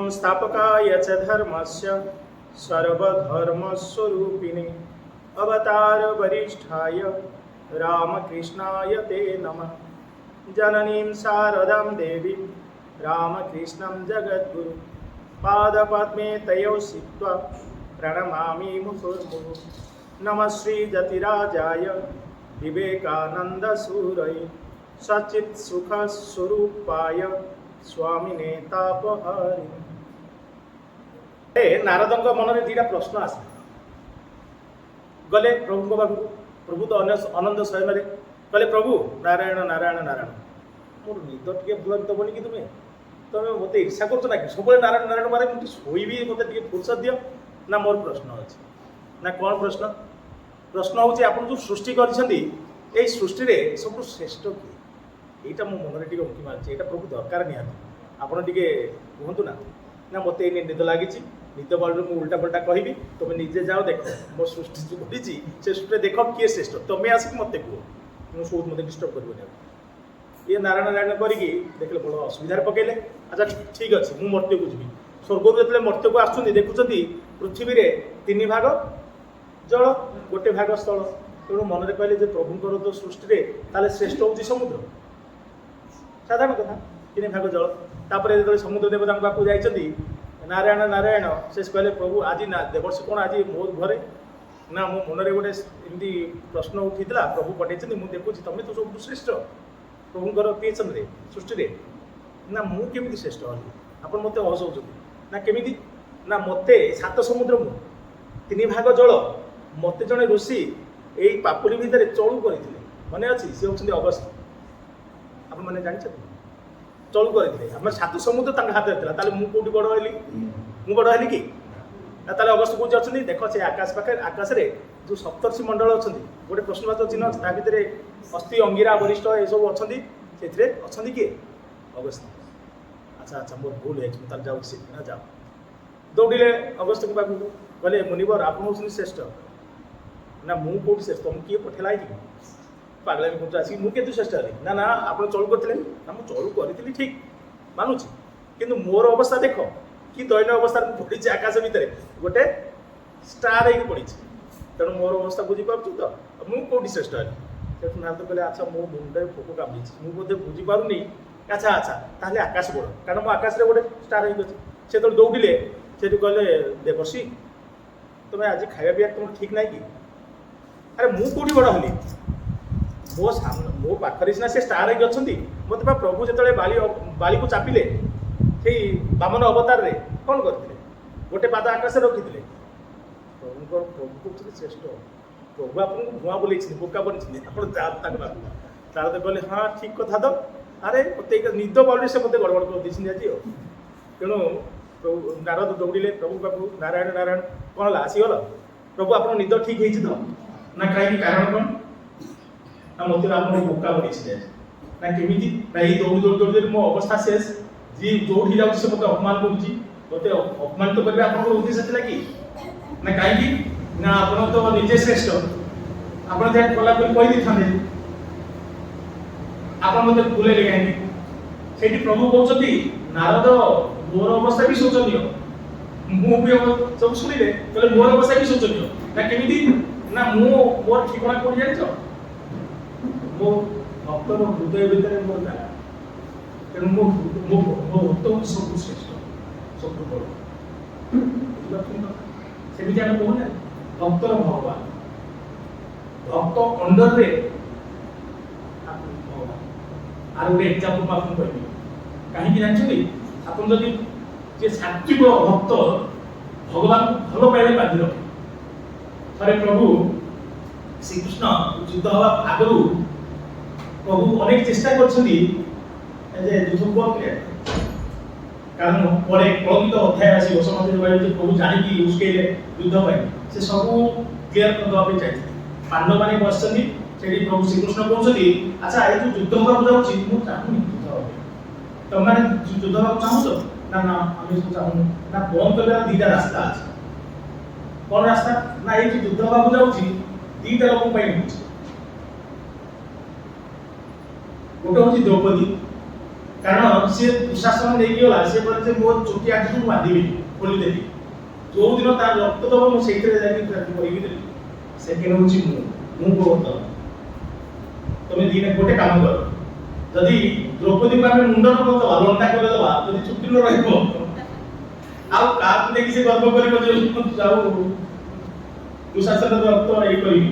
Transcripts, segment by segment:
संस्थापकाय च धर्मस्य सर्वधर्मस्वरूपिणे अवतार वरिष्ठाय रामकृष्णाय ते नमः। जननीं शारदां देवीं रामकृष्णं जगद्गुरु पादपद्मे तयोः सिक्त्वा प्रणमामि मुहुर्मुहुः। नमः श्रीजतिराजाय विवेकानन्दसूरये सच्चित् सुखस्वरूपाय स्वामिने तापहारिणे। नारदଙ୍କ ମନରେ ଦୁଇଟା ପ୍ରଶ୍ନ ଆସିଲା। ଗଲେ ପ୍ରଭୁଙ୍କ ପାଖକୁ। ପ୍ରଭୁ ତ ଅନନ୍ତ ଶୟନରେ କହିଲେ, ପ୍ରଭୁ ନାରାୟଣ ନାରାୟଣ ନାରାୟଣ। ମୋର ନିଦ ଟିକେ ଭଲ ଦେବନି କି ତୁମେ ମୋତେ ଇର୍ଷା କରୁଛ ନା କି? ସବୁବେଳେ ନାରାୟଣ ନାରାୟଣ ମାରେ ମୁଁ ଟିକେ ଶୋଇବି, ମୋତେ ଟିକେ ଫୁର୍ସତ ଦିଅ। ନା ମୋର ପ୍ରଶ୍ନ ଅଛି। ନା କ'ଣ ପ୍ରଶ୍ନ? ପ୍ରଶ୍ନ ହେଉଛି ଆପଣ ଯେଉଁ ସୃଷ୍ଟି କରିଛନ୍ତି ଏଇ ସୃଷ୍ଟିରେ ସବୁଠୁ ଶ୍ରେଷ୍ଠ କିଏ? এইটা ମୋ ମନରେ ଟିକେ ଉଙ୍କି ମାରୁଛି। ଏଇଟା ପ୍ରଭୁ ଦରକାର ନିହାତି। ଆପଣ ଟିକେ କୁହନ୍ତୁ ନା। ନା ମୋତେ ଏଇନେ ନିଦ ଲାଗିଛି, ନିଦ ବାଳରୁ ମୁଁ ଉଲ୍ଟା ପଲ୍ଟା କହିବି, ତୁମେ ନିଜେ ଯାଅ ଦେଖ ମୋ ସୃଷ୍ଟି ଯେଉଁ କରିଛି ସେ ସୃଷ୍ଟିରେ ଦେଖ କିଏ ଶ୍ରେଷ୍ଠ, ତୁମେ ଆସିକି ମୋତେ କୁହ। ମୁଁ ସବୁ ମୋତେ ଡିଷ୍ଟର୍ବ କରିବନି। ଇଏ ନାରାୟଣ ନାରାୟଣ କରିକି ଦେଖିଲେ ବଡ଼ ଅସୁବିଧାରେ ପକେଇଲେ। ଆଚ୍ଛା ଠିକ୍ ଅଛି, ମୁଁ ମର୍ତ୍ତ୍ୟକୁ ଯିବି। ସ୍ୱର୍ଗରୁ ଯେତେବେଳେ ମର୍ତ୍ତ୍ୟକୁ ଆସୁଛନ୍ତି ଦେଖୁଛନ୍ତି ପୃଥିବୀରେ 3 ଭାଗ ଜଳ, 1 ଭାଗ ସ୍ଥଳ। ତେଣୁ ମନରେ କହିଲେ ଯେ ପ୍ରଭୁଙ୍କର ତ ସୃଷ୍ଟିରେ ତାହେଲେ ଶ୍ରେଷ୍ଠ ହେଉଛି ସମୁଦ୍ର। ସାଧାରଣ କଥା, 3 ଭାଗ ଜଳ। ତାପରେ ଯେତେବେଳେ ସମୁଦ୍ର ଦେବତାଙ୍କ ପାଖକୁ ଯାଇଛନ୍ତି ନାରାୟଣ ନାରାୟଣ, ସେ କହିଲେ ପ୍ରଭୁ ଆଜି ନା ଦେବର୍ଷି କ'ଣ ଆଜି ମୋ ଘରେ? ନା ମୋ ମନରେ ଗୋଟେ ଏମିତି ପ୍ରଶ୍ନ ଉଠିଥିଲା, ପ୍ରଭୁ ପଠେଇଛନ୍ତି, ମୁଁ ଦେଖୁଛି ତମେ ତ ସବୁଠୁ ଶ୍ରେଷ୍ଠ ପ୍ରଭୁଙ୍କର କ୍ରିଏସନରେ ସୃଷ୍ଟିରେ। ନା ମୁଁ କେମିତି ଶ୍ରେଷ୍ଠ ହେଲି? ଆପଣ ମୋତେ ହସଉଛନ୍ତି। ନା କେମିତି? ନା ମୋତେ 7 ସମୁଦ୍ର, ମୁଁ 3 ଭାଗ ଜଳ, ମୋତେ ଜଣେ ଋଷି ଏଇ ପାପୁଲି ଭିତରେ ଚଳୁ କରିଥିଲେ। ମନେ ଅଛି? ସେ ହେଉଛନ୍ତି ଅଗସ୍ତ୍ୟ। ଆପଣମାନେ ଜାଣିଛନ୍ତି? ଚଳୁ କରିଥିଲେ। ଆମର 7 ସମୁଦ୍ର ତାଙ୍କ ହାତରେ ଥିଲା। ତାହେଲେ ମୁଁ କେଉଁଠି ବଡ଼ ହେଲି? ମୁଁ ବଡ଼ ହେଲି କି? ନା ତାହେଲେ ଅଗସ୍ତ୍ୟ କେଉଁଠି ଅଛନ୍ତି? ଦେଖ ସେ ଆକାଶ ପାଖରେ, ଆକାଶରେ ଯେଉଁ ସପ୍ତର୍ଷି ମଣ୍ଡଳ ଅଛନ୍ତି, ଗୋଟେ ପ୍ରଶ୍ନବାଚକ ଚିହ୍ନ ଅଛି, ତା ଭିତରେ ଅସ୍ଥି, ଅଙ୍ଗିରା, ବରିଷ୍ଠ ଏସବୁ ଅଛନ୍ତି। ସେଥିରେ ଅଛନ୍ତି କିଏ? ଅଗସ୍ତ୍ୟ। ଆଚ୍ଛା ଆଚ୍ଛା, ମୋର ଭୁଲ ହେଇଛି, ମୁଁ ତାହେଲେ ଯାଉଛି ସେଠି। ନା ଯାଅ। ଦୌଡ଼ିଲେ ଅଗସ୍ତ୍ୟଙ୍କ ପାଖକୁ, କହିଲେ ମୁନିବର ଆପଣ ହେଉଛନ୍ତି ଶ୍ରେଷ୍ଠ। ନା ମୁଁ କେଉଁଠି ଶ୍ରେଷ୍ଠ? ମୁଁ କିଏ ପଠେଇଲା ହେଇକି? ପାଗଳାମି କରୁଛୁ ଆସିକି। ମୁଁ କେତେ ଶ୍ରେଷ୍ଠ ହେଲି? ନା ନା ଆପଣ ଚଳୁ କରିଥିଲେ। ନା ମୁଁ ଚଳୁ କରିଥିଲି ଠିକ୍, ମାନୁଛି, କିନ୍ତୁ ମୋର ଅବସ୍ଥା ଦେଖ କି ଦୈନ ଅବସ୍ଥାରେ ମୁଁ ପଡ଼ିଛି ଆକାଶ ଭିତରେ, ଗୋଟେ ଷ୍ଟାର ହେଇକି ପଡ଼ିଛି। ତେଣୁ ମୋର ଅବସ୍ଥା ବୁଝିପାରୁଛୁ ତ, ମୁଁ କେଉଁଠି ଶ୍ରେଷ୍ଠ ହେଲି? ସେଠୁ ନାରଦ କହିଲେ, ଆଚ୍ଛା ମୋ ମୁଣ୍ଡରେ ପୋକ କାମୁଡ଼ିଛି, ମୁଁ ବୋଧେ ବୁଝିପାରୁନି। ଆଚ୍ଛା ଆଚ୍ଛା, ତାହେଲେ ଆକାଶ ବଡ଼, କାରଣ ମୁଁ ଆକାଶରେ ଗୋଟେ ଷ୍ଟାର ହେଇକି ଅଛି। ସେତେବେଳେ ଦୌଡ଼ିଲେ, ସେଠୁ କହିଲେ ଦେବର୍ଷି ତୁମେ ଆଜି ଖାଇବା ପିଇବା ତୁମର ଠିକ୍ ନାହିଁ କି? ଆରେ ମୁଁ କେଉଁଠି ବଡ଼ ହେଲି? ମୋ ପାଖରେ ସିନା ସେ ଷ୍ଟାର ହେଇକି ଅଛନ୍ତି। ମୋତେ ବା ପ୍ରଭୁ ଯେତେବେଳେ ବାଳିକୁ ଚାପିଲେ ସେଇ ବାମନ ଅବତାରରେ କ'ଣ କରିଥିଲେ? ଗୋଟେ ପାଦ ଆକାଶରେ ରଖିଥିଲେ। ପ୍ରଭୁ କହୁଥିଲେ ଶ୍ରେଷ୍ଠ। ପ୍ରଭୁ ଆପଣଙ୍କୁ ଭୁଆଁ ବୁଲେଇଛନ୍ତି, ବୋକା ବନେଇଛନ୍ତି, ଆପଣ ଯାଆନ୍ତୁ ତାଙ୍କ ପାଖକୁ। ତାର ତ କହିଲେ ହଁ ଠିକ୍ କଥା ତ। ଆରେ ମୋତେ ନିଦ ବାଳୁରେ ସେ ମୋତେ ଗଡ଼ବଡ଼ କରିଦେଇଛନ୍ତି ଆଜି ଆଉ। ତେଣୁ ପ୍ରଭୁ ନାରଦ ଦୌଡ଼ିଲେ ପ୍ରଭୁ ପାଖକୁ। ନାରାୟଣ ନାରାୟଣ, କ'ଣ ହେଲା? ଆସିଗଲ? ପ୍ରଭୁ ଆପଣଙ୍କ ନିଦ ଠିକ୍ ହେଇଛି ତ? ନା କାହିଁକି? କାରଣ କ'ଣ? ନା ମୋତେ ଆପଣ ବୋକା ବନେଇଥିଲେ। ନା କେମିତି? ନା ଏଇ ଦୌଡ଼ି ଦୌଡ଼ି ଦୌଡ଼ି ମୋ ଅବସ୍ଥା ଶେଷ। ଯିଏ ଯୋଉଠି ଯାଉଛି ସେ ମୋତେ ଅପମାନ କରୁଛି। ମୋତେ ଅପମାନିତ କରିବା ଆପଣଙ୍କର ଉଦ୍ଦେଶ୍ୟ ଥିଲା କି? ନା କାହିଁକି? ନା ଆପଣ ତ ନିଜେ ଶ୍ରେଷ୍ଠ। ଆପଣ ଯାହା କଲା ବୋଲି କହିଦେଇଥାନ୍ତେ। ଆପଣ ମୋତେ ଭୁଲେଇଲେ କାହିଁକି? ସେଇଠି ପ୍ରଭୁ କହୁଛନ୍ତି ନାରଦ ମୋର ଅବସ୍ଥା ବି ଶୋଚନୀୟ। ମୁଁ ବି ସବୁ ଶୁଣିଲେ କହିଲେ ମୋର ଅବସ୍ଥା ବି ଶୋଚନୀୟ। ନା କେମିତି? ନା ମୋର ଠିକଣା କୋଉଠି ଜାଣିଛ? ମୋ ଭକ୍ତର ହୃଦୟ ଭିତରେ ମୋର ଜାଗା। ତେଣୁ ମୋ ଭକ୍ତ ହେଉଛି ସବୁଠୁ ଶ୍ରେଷ୍ଠ, ସବୁଠୁ ବଡ଼। ସେମିତି ଆମେ କହୁନା ଭକ୍ତର ଭଗବାନ, ଭକ୍ତ ଅଣ୍ଡରରେ ଭଗବାନ। আর ଗୋଟେ ଏକ୍ସାମ୍ପଲ ମୁଁ ଆପଣଙ୍କୁ କହିବି। କାହିଁକି ଜାଣିଛନ୍ତି? ଆପଣ ଯଦି ଯେ ସାତ୍ବିକ ଭକ୍ତ ଭଗବାନଙ୍କୁ ଭଲ ପାଇଲେ ବାନ୍ଧି ରଖେ। ଥରେ ପ୍ରଭୁ ଶ୍ରୀକୃଷ୍ଣ ଯୁଦ୍ଧ ହେବା ଆଗରୁ ପ୍ରଭୁ ଅନେକ ଚେଷ୍ଟା କରିଛନ୍ତି ଯେ ଯୁଦ୍ଧ କରିଥିଲେ। କାରଣ ପରେ କଳଙ୍କିତ ଅଧ୍ୟାୟ ଆସିବ, ସମସ୍ତେ ଯେ ପ୍ରଭୁ ଜାଣିକି ଉସ୍କେଇଲେ ଯୁଦ୍ଧ ପାଇଁ, ସେ ସବୁ କ୍ଲିୟର କରିଦେବା ପାଇଁ ଚାହିଁଥିଲେ। ପାଣ୍ଡବମାନେ ବସିଛନ୍ତି ସେଠି, ପ୍ରଭୁ ଶ୍ରୀକୃଷ୍ଣ କହୁଛନ୍ତି ଆଚ୍ଛା ଏ ଯୋଉ ଯୁଦ୍ଧ ହେବାକୁ ଯାଉଛି ମୁଁ ଚାହୁଁନି ଯୁଦ୍ଧ ହେବା ପାଇଁ, ତମମାନେ ଯୁଦ୍ଧ ହେବାକୁ ଚାହୁଁଛ? ନା ନା ଆମେ ସବୁ ଚାହୁଁନୁ। ନା ବନ୍ଦ କରିବାର 2ଟା ରାସ୍ତା ଅଛି। କ'ଣ ରାସ୍ତା? ନା ଏଇ ଯୋଉ ଯୁଦ୍ଧ ହେବାକୁ ଯାଉଛି 2ଟା ଲୋକଙ୍କ ପାଇଁ ହଉଛି। ଗୋଟେ ହଉଛି ଦ୍ରୌପଦୀ, କାରଣ ସିଏ ପ୍ରଶାସନ ନେଇକି ଗଲା, ସିଏ କହିଲେ ଯେ ମୋ ଚୁଟି ଆଠିକୁ ବାନ୍ଧିବିନି, ଖୋଲିଦେବି, ଯୋଉ ଦିନ ତାର ରକ୍ତ ଦେବ ମୁଁ ସେଇଥିରେ ଯାଇକି ତାକୁ କରିକି ଦେବି। ସେକେଣ୍ଡ ହଉଛି ମୁଁ ବହୁତ ତମେ ଦିନେ ଗୋଟେ କାମ କର, ଯଦି ଦ୍ରୌପଦୀକୁ ଆମେ ମୁଣ୍ଡ ନ କରିଦେବା, ଲଣ୍ଡା କରିଦେବା, ଯଦି ଚୁଟି ନ ରହିବ ଆଉ କାହାକୁ ଦେଖି ସେ ଗର୍ବ କରିବ ଯେ ଯାଉ ଦୁଶାସନ ରକ୍ତ ଇଏ କରିବି,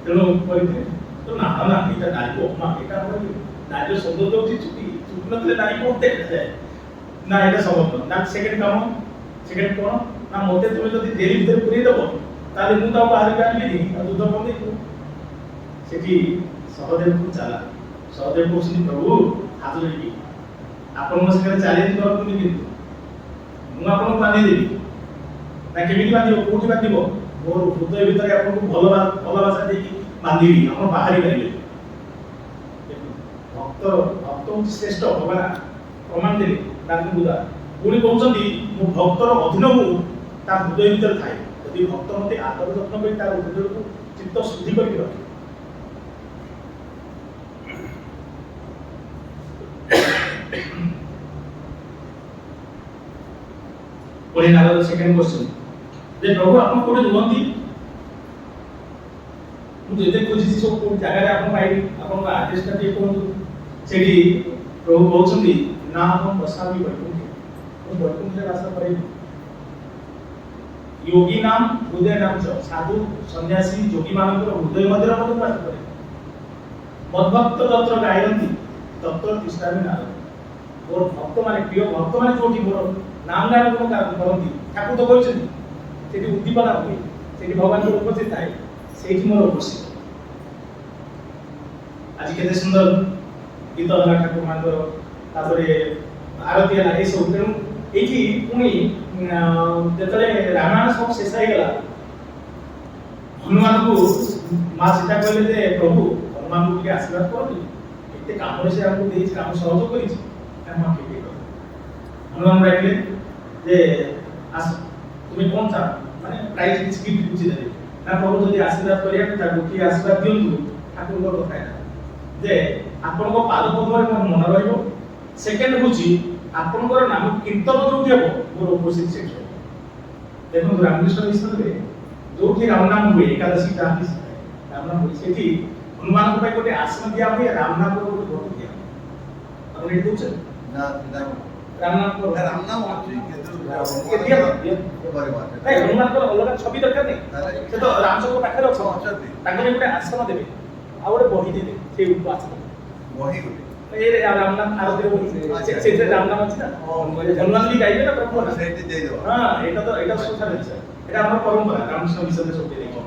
ତେଣୁ କରିଥିଲେ ତ ନା ନା ଏଇଟା ନାରୀ ଅପମାନ, ଏଇଟା ଆମର ନାରୀର ସୌନ୍ଦର୍ଯ୍ୟ ହେଉଛି ଚୁଟି, ଚୁଟି ନଥିଲେ ନାରୀ କଣ ଦେଖାଯାଏ ନା, ଏଇଟା ସମସ୍ତ ନା। ସେକେଣ୍ଡ କାମ, ସେକେଣ୍ଡ କଣ ନା, ମତେ ତୁମେ ଯଦି ଜେଲ ଭିତରେ ପୁରେଇ ଦେବ ତାହେଲେ ମୁଁ ତାକୁ ବାହାରକୁ ଆଣିବିନି, ଆଉ ଯୁଦ୍ଧ ବନ୍ଦେଇବୁ। ସେଠି ସହଦେବକୁ ଚାଲା, ସହଦେବ କହୁଛନ୍ତି ପ୍ରଭୁ ହାତ ଯୋଡ଼ିକି ଆପଣଙ୍କ ସାଙ୍ଗରେ ଚ୍ୟାଲେଞ୍ଜ କରନ୍ତୁନି, କିନ୍ତୁ ମୁଁ ଆପଣଙ୍କୁ ବାନ୍ଧିଦେବି। ନା କେମିତି ବାନ୍ଧିବ, କୋଉଠି ବାନ୍ଧିବ, ମୋର ହୃଦୟ ଭିତରେ ଆପଣଙ୍କୁ ଭଲ ଭାଷା ଦେଇକି ବାନ୍ଧିବି, ଆପଣ ବାହାରି ପାରିବେ। ଭକ୍ତ ହଉଛି ଶ୍ରେଷ୍ଠ, ଭଗବାନ ପ୍ରମାଣ ଦେଲେ ତାଙ୍କୁ ବୁଝା। ପୁଣି କହୁଛନ୍ତି ମୋ ଭକ୍ତର ଅଧୀନ ମୁଁ ତା ହୃଦୟ ଭିତରେ ଥାଏ, ଯଦି ଭକ୍ତ ମତେ ଆଦର ଯତ୍ନ କରି ତାର ହୃଦୟକୁ ଚିତ୍ତ ଶୁଦ୍ଧି କରିକି ରଖେ। ପୁଣି ନାରଦ ସେକେଣ୍ଡ କ୍ୱେଶ୍ଚନ ଯେ ପ୍ରଭୁ ଆପଣ କୋଉଠି ରୁହନ୍ତି, ମୁଁ ଯେତେ ଖୋଜିଛି ସବୁ କୋଉ ଜାଗାରେ ଆପଣ ପାଇବି, ଆପଣଙ୍କ ଆଡ୍ରେସଟା ଟିକେ କୁହନ୍ତୁ। ସେଠି ପ୍ରଭୁ କହୁଛନ୍ତି ନା ମୁଁ ବସାବି ବୈକୁଣ୍ଠ, ମୁଁ ବୈକୁଣ୍ଠରେ ବାସ କରିବି। योगी नाम हृदय नाम साधु सन्यासी योगी मानकर हृदय मध्य मत बास करे। मद्भक्त तत्र गायन्ति तत्र तिष्ठामि नारद। मोर भक्त माने प्रिय भक्त माने जोठी मोर नाम गान गुण करନ୍ତି, ठाकुर तो कहते सेठी उद्दीपना हुए, सेठी भगवान को उपस्थित थाए, सेठी मोर उपस्थित। आज केते सुंदर गीत हला ठाकुर मानकर, तापरे आरती हला, ए सब तेणु एठी पुणी जेतले रामायण सब शेष हो गला, हनुमान को मां सीता कहले जे प्रभु हनुमान को के आशीर्वाद करबी, एते काम से हमको देई काम सहयोग करी छी, हम के कर हनुमान डाकले जे आस तुम्हें कौन सा माने प्राइज गिफ्ट बुझी दे ना, प्रभु जदी आशीर्वाद करिया ता गोटी आशीर्वाद दियंतु ठाकुर को कथा जे आपन को पाद पद्म रे मन रहइबो। सेकंड होची आपनकर नाम कीर्तन जोठी हबो मोर उपस्थित सेठ। देखो रामकृष्ण मिशन रे जोठी राम नाम हुए, एकादशी ताकि राम नाम हुए, सेठी हनुमान को भाई गोटे आसन दिया हुए, राम नाम को गोटे घट दिया। अब रेडी दोछ ना राम नाम को होची के दिया नहीं, हनुमान को अलग छवि दरकार नहीं, से तो राम सब को पाखरे अछती, ताको गोटे आसन देबे आ गोटे बही देबे, से आसन बही गोटे ए राम नाम आरती रे से राम नाम अछि ना, हनुमान भी गाइबे ना प्रभु ना सेठी दे दो। हां एटा तो एटा सोचा रहছে, এটা আমার পরম্পরা রামকৃষ্ণ মিশনে সব দিয়ে দেখো।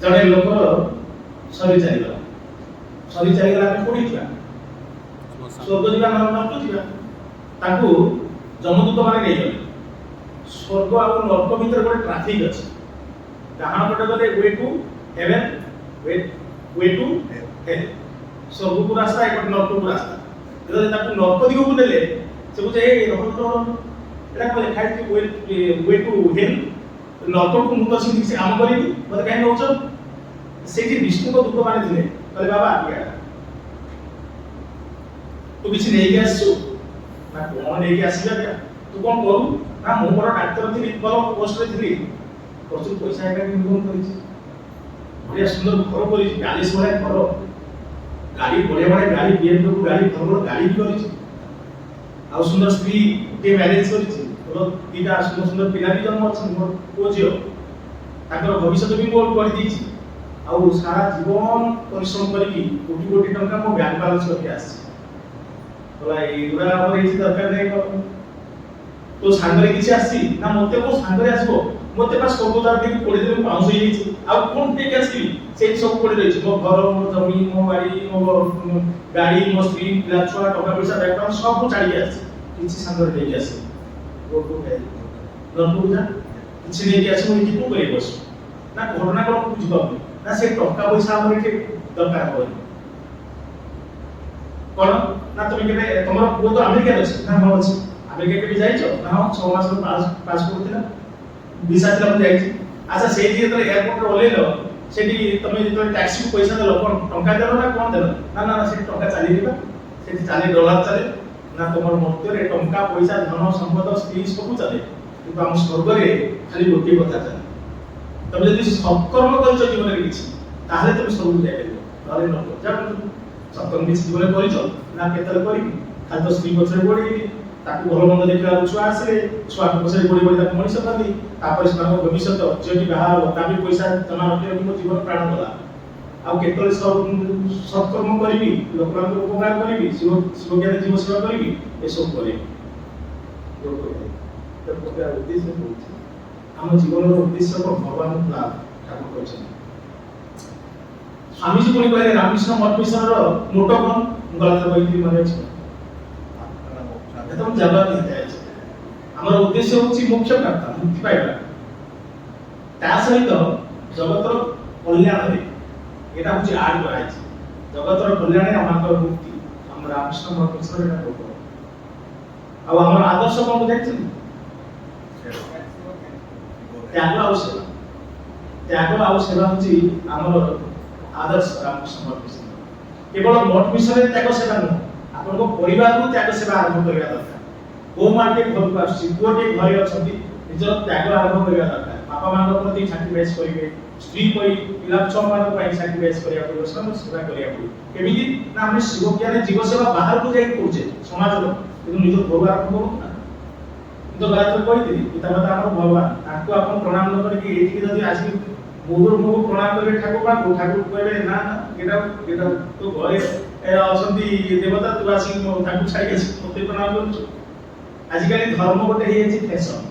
জনে লোকর সরি চাইলা আমি কোড়ি ছিলা স্বর্গ ଯିବା ନରକ ଯିବା, ତାକୁ ଯମଦୂତ ମାନେ ନେଇ ଗଲେ। स्वर्ग और नरक भीतर गोटे ट्राफिक अछि, डाहाण पटे गले way to heaven, way to hell, स्वर्ग को रास्ता एक नरक को रास्ता। जदि ताकू नरक दिगो को नेले से बुझे ए एटा को लिखा है वे टू हेल, नरक को मुत सिंह से काम करेनी मते काहे नौच। सेठी विष्णु को दूत माने थिले, कहले बाबा आज्ञा तू किछि नै के आसछु ना, कोन नै के आसीबा क्या तू कोन करू ना, मु मोर डाक्टर थी बल पोस्ट रे थी, प्रचुर पैसा एका इनकम करिछि, बढ़िया सुंदर घर करिछि, 40 बड़ा घर, गाड़ी बढ़िया बढ़िया गाड़ी, BMW गाड़ी, घर गाड़ी भी करिछि, आ सुंदर स्त्री के मैरिज करिछि, और तीटा सुंदर सुंदर पिला भी जन्म अछि, मोर को जियो ताकर भविष्य भी मोर कर दिछि, आ सारा जीवन परिश्रम करिकि कोटी कोटी टंका मो बैंक बैलेंस करके आछि, बोला एगुरा हमर एछि दरकार नै कर तो सांगरे किछि आसी ना, मते को सांगरे आसबो, मते पास स्वर्गद्वार देख पड़ी दे पाउस होई छि, आ कोन टेक आसी से सब पड़ी रहि छि, मो घर मो जमीन मो गाड़ी मो स्त्री पिला छुआ टका पैसा बैकग्राउंड सब को छाड़ी आसी, किछि सांगरे देख आसी रोड को है नरको जा किछि नै आसी, मो कितो करे बस ना, घटना कोन बुझिबा ना, से टका पैसा हमर के दरकार होय कोन ना। तुम केबे तमरो पुओ तो अमेरिका अछि ना, हम अछि अमेरिका के भी जाइछो ना, 6 मास पास पासपोर्ट थिला वीसा थिला, हम जाइछि अच्छा से एयरपोर्ट ओल्ल से तुम टैक्सी को पैसा देल कौन टंका देल ना कौन देल ना ना से टंका चली से $40 चले ना तुम मृत्यु टंका पैसा धन संपद स्त्री सब चले कि आम स्वर्ग में खाली गोटे कथा चले तुम जब सत्कर्म कर जीवन में किसी तुम सब जापर ना सत्कर्म किसी जीवन कर ना के खाली तो स्त्री पचर पड़ेगी भल मंद देखा छुआ आसे छुआ पचर पड़ी पड़ी मनीष करती भविष्य झीटी बाहर ता भी पैसा जमा रखी मो जीवन प्राण गला आते सत्कर्म करी लोक उपकार करी शिव ज्ञान जीव सेवा करी ये सब करी उद्देश्य आम जीवन उद्देश्य को भगवान लाभ ठाकुर स्वामी जी पुणी कहले रामकृष्ण मठ मिशन मोटो कौन गलत कही मन अच्छे एकदम जवाब देते हैं हमर उद्देश्य होची मोक्ष प्राप्त मुक्ति पाइबा ता सहित जगतर कल्याण रे एटा होची आड कराइछि जगतर कल्याण हमर मुक्ति हम रामकृष्ण मठ मिशन रे को अब हमर आदर्श कोन बुझाइछि त्याग आउ सेवा होची हमर आदर्श रामकृष्ण मठ मिशन केवल मठ मिशन रे त्याग सेवा न आपन को परिवार को त्याग सेवा आरंभ करबा दरकार गो माटे घर को आसी गोटे घरे अछंती निजर त्याग आरंभ करबा दरकार बापा मान प्रति सैक्रिफाइस करिवे स्त्री कोई पिला छ मान पई सैक्रिफाइस करिया पड़ो सब सेवा करिया पड़ो केमिति ना हम शिव ज्ञान जीव सेवा बाहर को जाई करछे समाज रो किंतु निज घर आरंभ करू ना तो गलत कहितली पिता माता हमर भगवान ताको आपन प्रणाम न करके एठी जदी आसी मोर मो प्रणाम करे ठाकुर ठाकुर कहबे ना ना गेटा तो घरे असंती देवता तू आसी ताकू छाई आसी मते प्रणाम करू आजिकल धर्म गोटे हे फैशन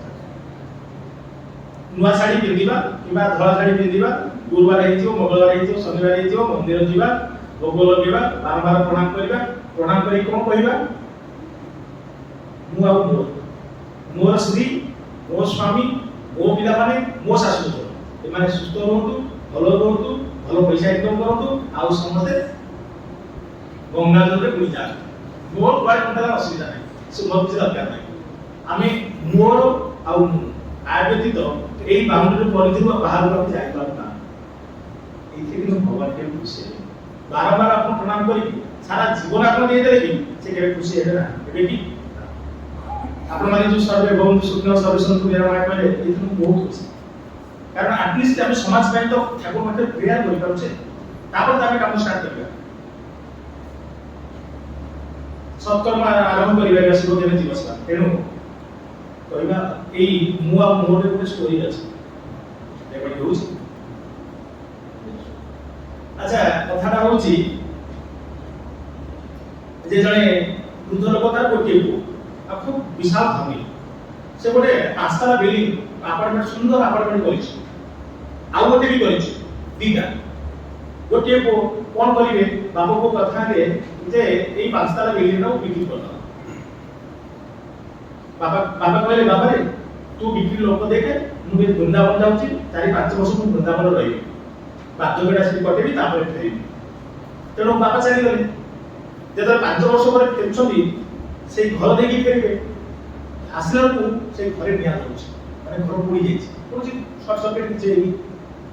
नुआ साड़ी पिंदिबा किबा धला साड़ी पिंदिबा गुरुवार हेतियो मंगलवार हेतियो शनिवार हेतियो मंदिर जीवा भोग लगेबा बारंबार प्रणाम करी कोन कहबा मु आ मोर स्त्री मो स्वामी मो पिला माने मो सासु ए माने सुस्थ रहंतु भलो पैसा इनकम करंतु आ समते गंगा जल रे बुड़ी जा मोर बाय कोनला असुविधा नै से मत दरकार नै आमे मोर आ आयुर्वेदिक এই বাউন্ডারি পরিধি বাহার করতে যাই পারতা এইথে কিন্তু ভগবান কে খুশি বারবার আপন প্রণাম করি সারা জীবন আপন দিয়ে দেবে কি সে কেবে খুশি হবে না কেবে কি আপন মানে যে সর্বে বন্ধু সুখ সর্বে সন্তু নিরাময় করে এইথে বহুত খুশি কারণ আটলিস্ট আমি সমাজ পাই তো ঠাকুর মাঠে প্রেয়ার করি পারছে তারপর আমি কাম স্টার্ট করব সৎকর্ম আরম্ভ করিবা শিব জ্ঞান জীব সেবা তেণু কইবা এই মুয়া মোরে ଗୋଟେ স্টোরি আছে রেকর্ড হଉଛି আচ্ছা কথাটা হଉଛି যে জনে বৃদ্ধ লোক তার গোটিয়ে পুଅ আর খুব বিশাল ফ্যামিলি সে ଗୋଟେ পাঁচতলা বিল্ডিং আপার্টমেন্ট সুন্দর আপার্টমেন্ট করেছে ଆଉ ଗୋଟେ ବି କରିଛି ଦିଟା ଗୋଟିଏ ପୁଅ କଣ କରିବେ ବାପାକୁ କଥା ହେଲେ ଯେ ଏଇ ପାଁଚତଲା ବିଲ୍ଡିଂ କୁ ବିକ୍ରି କରିଦବା बाबा कहले बाबा रे तू बिक्री लोक देखे मु वृंदावन जाउची 4-5 वर्ष मु वृंदावन रही बाध्यगडा से कटेबी तापर फेरिबी तेनो बाबा चली गले जेतर 5 वर्ष पर फेरछंदी से घर देकी फेरबे आसला को से घरे निया जाउची माने घर पुड़ी जाईची पुड़ी शॉर्ट सर्किट जे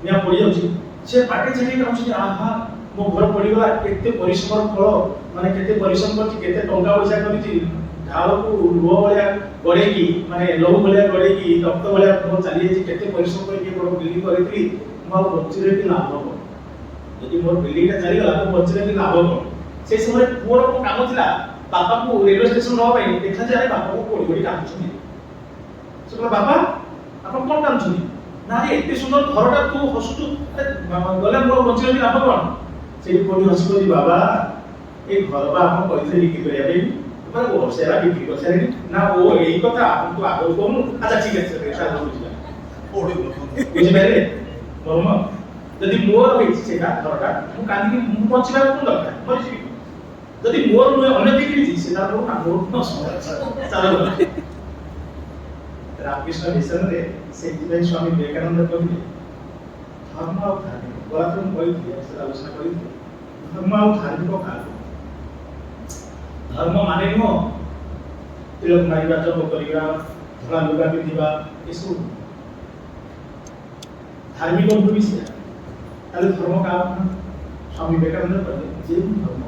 निया पड़ी जाउची से पाटे चली जाउची आहा मो घर पड़ी गला केते परिश्रम फल माने केते परिश्रम करची केते टंका पैसा करची ढाल को लुह भलिया गड़ेकी माने लहू भलिया गड़ेकी रक्त भलिया मोर चली जाई केते परिश्रम करके बड़ बिल्डिंग करथि मो बच्चे की लाभ हो यदि मोर बिल्डिंग ता चली गला तो बच्चे की लाभ हो से समय पुअर को काम थिला बापा को रेलवे स्टेशन न भाई देखा जाय बापा को कोडी कोडी काम छुनी से बाबा आपन कोन काम छुनी ना रे एते सुंदर घरटा तू हसतु गले मोर बच्चे की लाभ कोन से कोडी हसको जी बाबा ए घर बा आपन पैसा लिखि करिया बे पर वो सेरा बिक्री कर सेरा ना वो यही कथा आपको आगे कहूं अच्छा ठीक है सर ऐसा बुझिला बुझि बेले मर्म यदि मोर होई सेटा घरटा मु कांदी मु पछिला कोन दरकार मरि यदि मोर नु अन्य देखि छी सेटा तो ना मोर न समझ चलो रामकृष्ण मिशन रे से स्वामी विवेकानंद कहले धर्म और धार्मिक गलत में कोई ऐसा आलोचना करी धर्म और धार्मिक का धर्म माने नो तिलक मारिबा जप करिबा धला लुगा पिंधिबा एसु ଧାର୍ମିକ ଗୁରୁ ବି ସେୟା। ତାହେଲେ ଧର୍ମ କାହା ସ୍ୱାମୀ ବିବେକାନନ୍ଦ କହିଲେ ଯେଉଁ ଧର୍ମ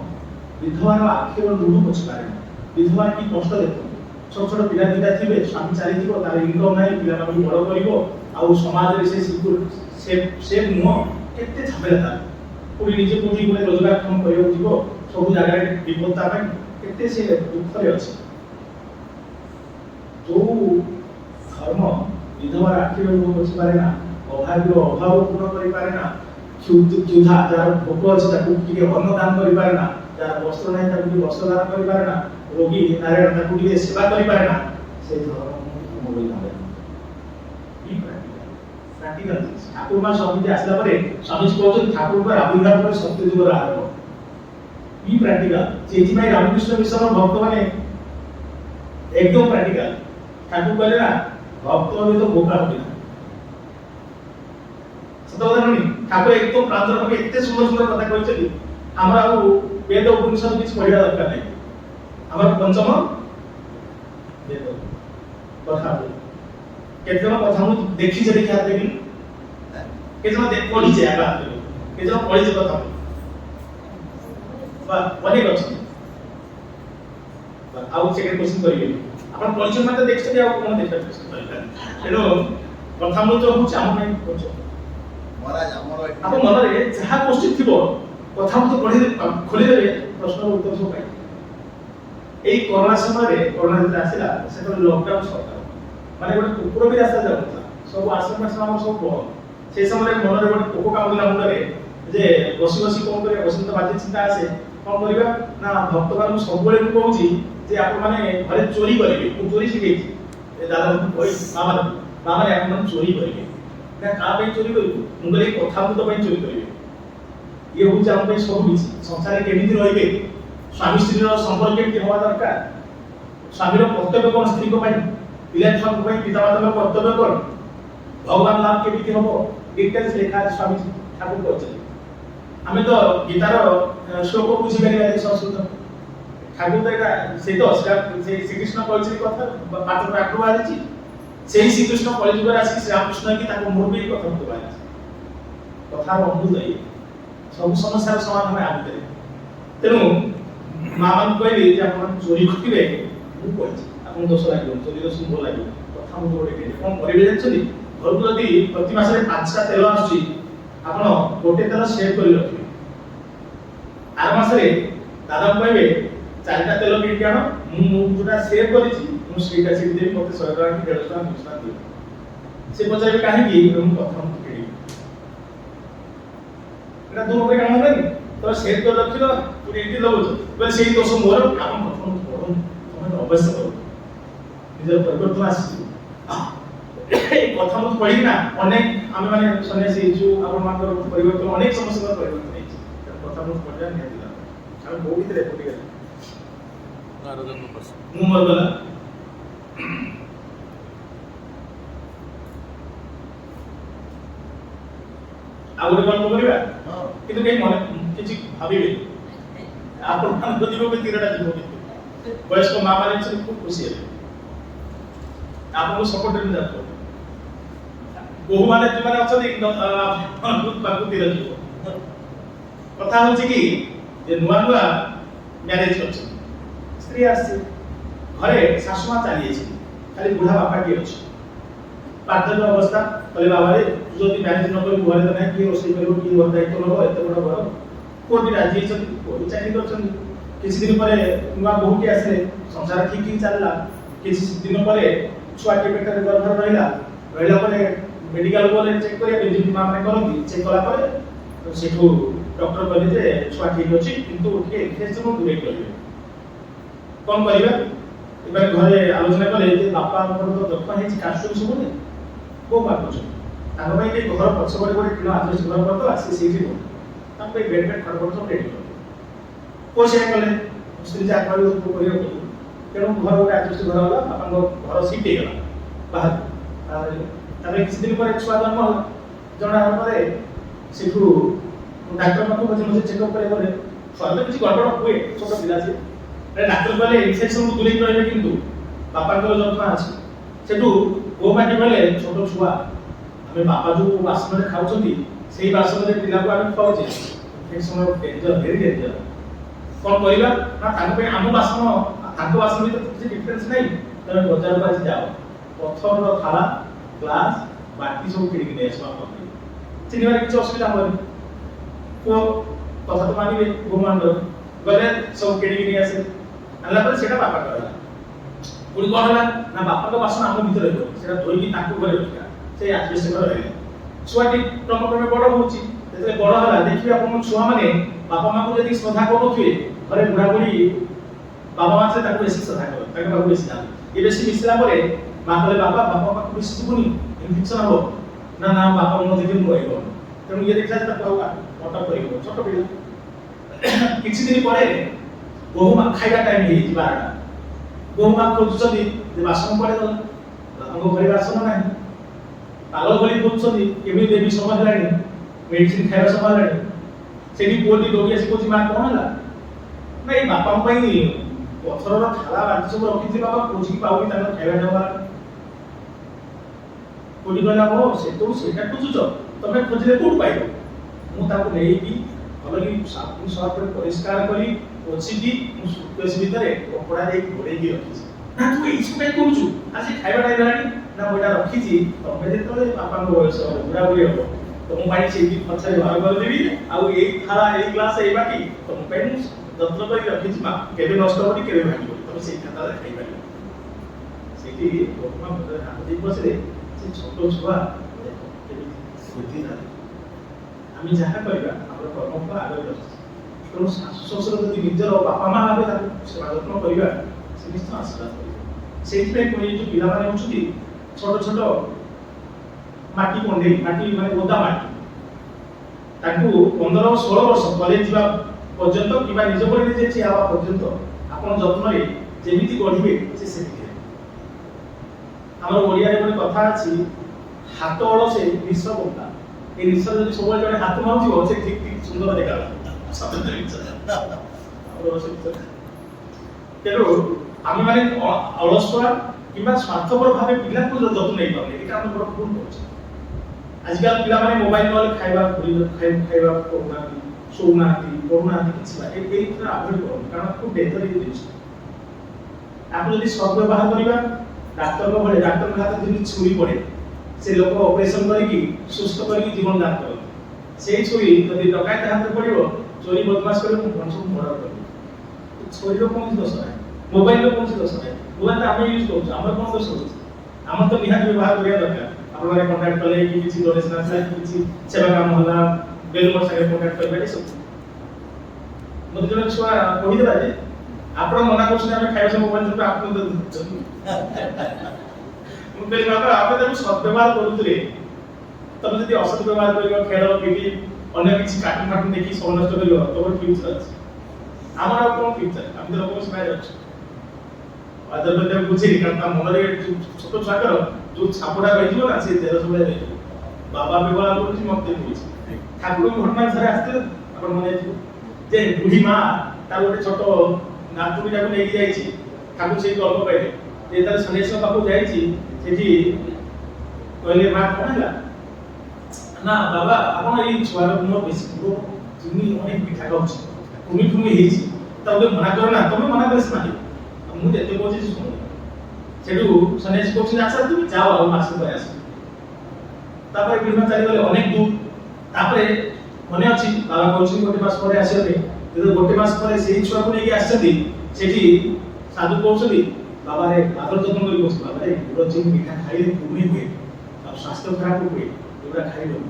ବିଧବାର ଆଖିର ଲୁହ ପୋଛି ପାରେ ନା। ବିଧବା କି କଷ୍ଟ ଦେଖନ୍ତୁ, ଛୋଟ ଛୋଟ ପିଲା ଦିଟା ଥିବେ, ସ୍ୱାମୀ ଚାଲିଯିବ, ତାର ଇନକମ୍ ନାହିଁ, ପିଲାମାନଙ୍କୁ ବଡ଼ କରିବ, ଆଉ ସମାଜରେ ସେ ମୁହଁ କେତେ ଝାମେଲା ତାର। କୋଉଠି ନିଜେ କୋଉଠି ଗୋଟେ ରୋଜଗାରକ୍ଷମ କରିବାକୁ ଯିବ, ସବୁ ଜାଗାରେ ବିପଦ ତା ପାଇଁ, କେତେ ସେ ଦୁଃଖରେ ଅଛି। ଯୋଉ ଧର୍ମ ବିଧବାର ଆଖିର ଲୁହ ପୋଛି ପାରେ ନା, ଅଭାବୀର ଅଭାବ ପୂର୍ଣ୍ଣ କରିପାରେ ନା, କ୍ଷୁଧା ଯାହାର ଭୋକ ଅଛି ତାକୁ ଟିକେ ଅନ୍ନ ଦାନ କରିପାରେ ନା, ଯାହାର ବସ୍ତ୍ର ନାହିଁ ତାକୁ ଟିକେ ବସ୍ତ୍ର ଦାନ କରିପାରେ ନା, ରୋଗୀ ନାରାୟଣ ତାକୁ ଟିକେ ସେବା କରିପାରେ ନା, ସେଇ ଧର୍ମ ବୋଲି ଭାବେ। ଠାକୁର ମା ସ୍ୱାମୀଜୀ ଆସିଲା ପରେ ସ୍ୱାମୀଜୀ କହୁଛନ୍ତି ଠାକୁରଙ୍କ ଆବିର୍ଭାବ ପରେ ସତ୍ୟ ଯୁଗର ଆରମ୍ଭ। ବି ପ୍ରାକ୍ଟିକାଲ, ସେଥିପାଇଁ ରାମକୃଷ୍ଣ ମିଶନ ଭକ୍ତ ମାନେ একদম প্র্যাকটিক্যাল। ঠাকুর কইলে না ভক্ত হবে তো বোকা হবে না। সত্য কথা নয়, ঠাকুর একদম প্রাঞ্জল ভাবে এত সুন্দর সুন্দর কথা কইছেন, আমরা আর বেদ উপনিষদ কিছু পড়িবা দরকার নাই। আমার পঞ্চম বেদ কথা বলি, কেতজন কথা মু দেখিছে দেখি হাত দেখি, কেতজন পড়িছে আগে হাত দেখি, কেতজন পড়িছে কথা বা অনেক আছে। ଆଉ ସେକେଣ୍ଡ କ୍ୱେଶ୍ଚନ କରିବେ ଆପଣ ପରିଚୟ ମାନେ ଦେଖିଛନ୍ତି ଆଉ କଣ ଦେଖିବାକୁ ଚେଷ୍ଟା କରିବେ। ତେଣୁ ପ୍ରଥମ ତ ହଉଛି ଆମ ପାଇଁ ପରିଚୟ ମହାରାଜ ଆମର ଆପଣ ମନରେ ଯାହା କୋଶ୍ଚିନ୍ ଥିବ କଥା ମତେ ପଢି ଖୋଲିଦେବେ, ପ୍ରଶ୍ନର ଉତ୍ତର ସବୁ ପାଇବେ। ଏଇ କରୋନା ସମୟରେ କରୋନା ଯେତେବେଳେ ଆସିଲା ସେତେବେଳେ ଲକଡାଉନ ସରକାର ମାନେ ଗୋଟେ କୁକୁର ବି ରାସ୍ତା ଯାଉନଥିଲା, ସବୁ ଆଶ୍ରମ ଆମର ସବୁ ବନ୍ଦ। সেই ସମୟରେ ମନରେ ଗୋଟେ ପୋକ କାମୁଡ଼ିଲା ମୁଣ୍ଡରେ ଯେ ବସି ବସି କଣ କରିବା, ବସନ୍ତ ବାଜେ ଚିନ୍ତା ଆସେ କଣ କରିବା ନା ଭକ୍ତମାନଙ୍କୁ ସବୁବେଳେ ମୁଁ କହୁଛି যে ଆପଣମାନେ ଘରେ ଚୋରି କରିବେ। ମୁଁ ଚୋରି ଶିଖେଇଛି ଦାଦାଙ୍କୁ କହି ମାମାନେ ଆପଣମାନେ ଚୋରି କରିବେ ନା, କାହା ପାଇଁ ଚୋରି କରିବୁ? ମୁଁ କହିଲି କଥା ମୃତ ପାଇଁ ଚୋରି କରିବେ। ଇଏ ହଉଛି ଆମ ପାଇଁ ସବୁ କିଛି। ସଂସାରରେ କେମିତି ରହିବେ, ସ୍ୱାମୀ ସ୍ତ୍ରୀର ସମ୍ପର୍କ କେମିତି ହେବା ଦରକାର, ସ୍ୱାମୀର କର୍ତ୍ତବ୍ୟ କ'ଣ ସ୍ତ୍ରୀଙ୍କ ପାଇଁ, ପିଲାଛୁଆଙ୍କ ପାଇଁ ପିତାମାତାଙ୍କ କର୍ତ୍ତବ୍ୟ କ'ଣ, ଭଗବାନ ଲାଭ କେମିତି ହବ, ଡିଟେଲ୍ସ ଲେଖା ଅଛି ସ୍ୱାମୀ ଠାକୁର କହିଛନ୍ତି। ଆମେ ତ ଗୀତାର ଶ୍ଲୋକ ବୁଝିପାରିବାନି ସଂସ୍କୃତ, ଠାକୁର ତ ଏଇଟା ସେଇ ତ ଶ୍ରୀକୃଷ୍ଣ କହିଛନ୍ତି କଥା ପାଠରୁ ଆଗରୁ ବାହାରିଛି, ସେହି ଶ୍ରୀକୃଷ୍ଣ କଳିଯୁଗରେ ଆସିକି ଶ୍ରୀରାମକୃଷ୍ଣ ହେଇକି ତାଙ୍କ ମୁହଁରୁ ବି କଥା ବାହାରିଛି। କଥାର ଅମୃତ ଇଏ, ସବୁ ସମସ୍ୟାର ସମାଧାନ ଆ ଭିତରେ। ତେଣୁ ମା ମାନଙ୍କୁ କହିଲି ଯେ ଆପଣ ଚୋରି କରିବେ, ମୁଁ କହିଛି ଆପଣଙ୍କୁ ଦୋଷ ଲାଗିବନି, ଚୋରି ଦୋଷ ଭଲ ଲାଗିବ। କଥା ମୁଁ ଗୋଟେ କଣ କରିବେ ଜାଣିଛନ୍ତି, ଘରକୁ ଯଦି ପ୍ରତି ମାସରେ 5ଟା ତେଲ ଆସୁଛି, ଆପଣ ଗୋଟେ ତେଲ ସେଭ୍ କରି ରଖିବେ। ଆର ମାସରେ ଦାଦାଙ୍କୁ କହିବେ 4ଟା ତେଲ କିଣିକି ଆଣ, ମୁଁ ଯୋଉଟା ସେଭ୍ କରିଛି ମୁଁ ସେଇଟା ସେଠି ଦେବି, ମତେ 100 ଟଙ୍କା କି 150 ଟଙ୍କା 200 ଟଙ୍କା ଦିଅ। ସେ ପଚାରିବେ କାହିଁକି, ମୁଁ କଥା ମୁଁ କିଣିବି। এটা দূর করে কাম হবেনি, তবে সেভ করে রাখিল তুমি এটি লবছ বলে সেই দোষ মোর, আপন কথা পড়ুন, তুমি অবশ্য করো, নিজের পরিবর্তন আসছে। এই কথা মতো পড়ি না অনেক আমি মানে সন্ন্যাসী হইছু, আপন মানকৰ পরিবর্তন অনেক সমস্যার পরিবর্তন হইছে। কথা মতো পড়া নিয়ে দিলাম আমি বহু ভিতরে পড়ি গেল নারদন প্রশ্ন মু মোর গলা ଆଉ ଗୋଟେ ଗল্ପ କରିବା, କିନ୍ତୁ କେହି ମନେ କିଛି ଭାବିବେ ଆପଣମାନଙ୍କ ଜୀବ ତିନିଟା ଜୀବ, କିନ୍ତୁ ବୟସ୍କ ମା ମାନେ ଖୁବ ଖୁସି ହେବେ, ଆପଣଙ୍କୁ ସପୋର୍ଟ ଯାଉଥିବ। ବୋହୁ ମାନେ ଯୋଉମାନେ ଅଛନ୍ତି ପାଖକୁ ତୀର ଯିବ। କଥା ହଉଛି କି ଯେ ନୂଆ ନୂଆ ମ୍ୟାରେଜ କରିଛନ୍ତି, ସ୍ତ୍ରୀ ଆସିଛି, ଘରେ ଶାଶୁ ମା ଚାଲିଯାଇଛି, ଖାଲି ବୁଢା ବାପାଟିଏ ଅଛି। ବାର୍ଦ୍ଧକ୍ୟ ଅବସ୍ଥା, କହିଲେ ବାବାରେ ଯଦି ମ୍ୟାରେଜ ନ କରି ଘରେ ତ ନାହିଁ, କିଏ ରୋଷେଇ କରିବ, କିଏ ଘର ଦାୟିତ୍ୱ ନେବ, ଏତେ ବଡ଼ ଘର। ପୁଅଟି ରାଜି ହେଇଛନ୍ତି, ପୁଅଟି ଚାକିରି କରିଛନ୍ତି। କିଛି ଦିନ ପରେ ନୂଆ ବୋହୂଟି ଆସିଲେ, ସଂସାର ଠିକ ଠିକ ଚାଲିଲା। କିଛି ଦିନ ପରେ ଛୁଆଟି ପେଟରେ ଗର୍ଭରେ ରହିଲା ପରେ ମେଡିକାଲ ଗଲେ ଚେକ୍ କରିବା ପାଇଁ, ଯେମିତି ମା ମାନେ କରନ୍ତି, ଚେକ୍ କଲା ପରେ ସେଠୁ ଡକ୍ଟର କହିଲେ ଯେ ଛୁଆ ଠିକ ଅଛି, କିନ୍ତୁ ଟିକେ ଇନଫେକ୍ସନ ଦୂରେଇ କରିବେ। କଣ କରିବା? ଏବେ ଘରେ ଆଲୋଚନା କଲେ ଯେ ବାପାଙ୍କର ତ ଯତ୍ନ ହେଇଛି, କାଶୁଛନ୍ତି ସବୁବେଳେ, କୋଉ ପାଖୁଛନ୍ତି ତାଙ୍କ ପାଇଁ ଟିକେ ଘର ପଛପଟେ ଗୋଟେ କିଲୋ ଆଜବେଷ୍ଟ ଘର କରିଦେବା, ସେ ସେଇଠି ରୁହ, ତାଙ୍କ ପାଇଁ ବେଡ୍ ଫେଡ୍ ଖଟ ସବୁ ରେଡି କରିଦେବା। ପୁଅ ସେଇଆ କଲେ, ସ୍ତ୍ରୀ ଯାହା କହିବ ତୁ କରିବାକୁ, ତେଣୁ ଘର ଗୋଟେ ଆଜବେଷ୍ଟ ଘର ହେଲା, ବାପାଙ୍କ ଘର ସିଫ୍ଟ ହେଇଗଲା ବାହାରକୁ। ତାପରେ କିଛି ଦିନ ପରେ ଛୁଆ ଜନ୍ମ ହେଲା, ଜଣା ହେବା ପରେ ସେଠୁ ଡାକ୍ତର ପାଖକୁ ମଝିରେ ମଝିରେ ଚେକଅପ୍ କରିବାକୁ ଗଲେ, ଛୁଆର ତ କିଛି ଗଡ଼ବଡ଼ ହୁଏ, ଛୋଟ ପିଲା ସିଏ, ଡାକ୍ତର କହିଲେ ଇନଫେକ୍ସନକୁ ଦୂରେଇକି ରହିବେ, କିନ୍ତୁ ବାପାଙ୍କର ଯତ୍ନ ଅଛି। ସେଠୁ ବୋହୂ ପାଟି କହିଲେ ଛୋଟ ଛୁଆ आम बापा जो बासन में खाऊँ से बासन में पिला को आम खाऊे इनफेक्शन डेंजर वेरी डेंजर कौन करवा ना आम बासन बासन भी तो किसी डिफरेन्स नहीं तुम बजार को आज जाओ पथर थाला ग्लास बाटी सब किणी नहीं आस चिन्हबार किसी असुविधा हेनी पुओ कथा तो मानवे भगवान गले सब किणी नहीं आसे आनला से बापा कहला पुणी कौन है ना बापा बासन आम भर धोई घरे रखा से आजबेस्ट घर रही छुआटी क्रमक्रमे बड़ होची बड़ है देखिए आप छुआ मैंने बापा माँ को यदि श्रद्धा करुवे घरे बुढ़ा बुढ़ी बाबा माँ से बेसी श्रद्धा कर बेसी जाते ये बेसी मिसला माँ कहले बापा बापा पाक बेसी जीवनी इनफेक्शन हम ना ना बापा मन देखिए मुझे तेणु ये देखा अटक कर छोट पिला किसी दिन पर बहु खाଇବା टाइम है 12टा बहु माँ खोजुंट बासन पड़े गला बापा घरे बासन ना पागल भली खोजुंट केमी देवी समय है मेडिसिन खाଇବା समय है से पुओटी दौड़ी आसी कौन माँ कौन है ना ये बापा पथर थाला बाटी सब रखी बाबा खोजिक पाऊनी खाଇବା जावा कोडी कहला हो से तो सेटा खोजुच तमे खोजले कोड पाइबो मु ताको नेकी भलकी साबुन साफ कर परिष्कार करी ओछिकी मु सुकेस भितरे कपड़ा दे घोड़े की रखी ना तू इछु काय करूछु आज खाଇବା टाइम रानी ना मोटा रखी छी तमे जे तले पापा को बयस हो बुढ़ा बुढ़ी हो तो मु पाई से भी पछरे बाहर कर देबी आ एक थाला एक ग्लास ए बाटी तो मु पेन जत्न करी रखी छी मा केबे नष्ट होनी केबे भागी तमे से खाता खाइ पारी सेठी लोकमा भीतर हाथ दे बसरे से छोटो छुआ बुद्धि ना आम जहाँ करवा कर्म को आगे तेणु शाशु शशुर जब निजर बापा माँ भावे सेवा जत्न करवा से निश्चय आशीर्वाद कर जो पिला होती छोट छोट माटी कंडे माटी माने ओदा माटी 15-16 वर्ष कॉलेज जावा पर्यंत कि निज पर निजे ठिया हवा पर्यंत आपन जत्न रे जेमिति गढ़िबे से सेमिति हमर ओडिया रे गोटे कथा अछि हाथ अलसे निश बोलता ए निश जदि सब जने हाथ माउथिबो से ठीक ठीक सुंदर देखाला सत्य निश और से तेरो आमे माने अलसुआ किबा स्वार्थपर भाबे पिला को जत्न नै पाबे एटा हम बड़ भूल करछ आजकल पिला माने मोबाइल नले खाइबा खाइबा कोना सोना कोरोना किछि बा ए इतना अवॉइड करो कारण खूब डेंजर ये जिनिस आप यदि सब व्यवहार करिबा डाक्टर को बड़े डाक्टर के हाथ दिन छुरी पड़े से लोग ऑपरेशन करके सुस्त करके जीवन दान कर से छुरी यदि डकायत हाथ पड़िबो चोरी बदमाश करे मनुष्य मर्डर कर छुरी रो कोन दोष है मोबाइल रो कोन दोष है मोबाइल तो आमे यूज करछ हमर कोन दोष होछ हमर तो निहात व्यवहार करिया दरकार अपन माने कांटेक्ट करले कि किछि डोनेशन आछला किछि सेवा काम होला बेलमोर संगे कांटेक्ट करबे सब मते जने छुआ कहि देला जे आपण मना करछन हम खाइबा सब मोबाइल तो आपन तो मु कहली बाबा आपे तो सब व्यवहार करूतरे तब यदि असत व्यवहार करियो खेल टीवी अन्य किछि कार्टून कार्टून देखि सब नष्ट करियो तो फ्यूचर अछि हमर कोन फ्यूचर हम तो लोक समाज अछि अदर बदे बुझी कारण मन रे छोट छाकर जो छापड़ा रहि जिवो ना से तेरो समय रे बाबा व्यवहार करछि मते बुझी ठाकुर घटना थरे आस्ते आपण मने जे बुढ़ी मां तार गोटे छोट नातुटा को लेके जाइछि ठाकुर से गल्प कहले जे तार सन्यासी पाखु जाइछि सेठी कहले मां कोन हला ना बाबा आपण ए छुआर गुण बेसी गुण तुमी अनेक पिठा खाउछि तुमी तुमी हेछि तबे मना करो ना तुमी मना करस माने मु जेते बोझि सुन सेठू सन्यासी कोछि आछा तुमी जाओ आ मास को आस तापर बिना चाली गले अनेक दूर तापर मने अछि बाबा कोछि गोटे मास परे आसीबे जब गोटे मास परे सेही छुआ को लेके आछथि सेठी साधु कोछथि बाबा रे आदर जतन करी बस बाबा रे गुड़ चिन मिठा खाइले कुमी हुए अब स्वास्थ्य खराब हुए एबरा खाइलो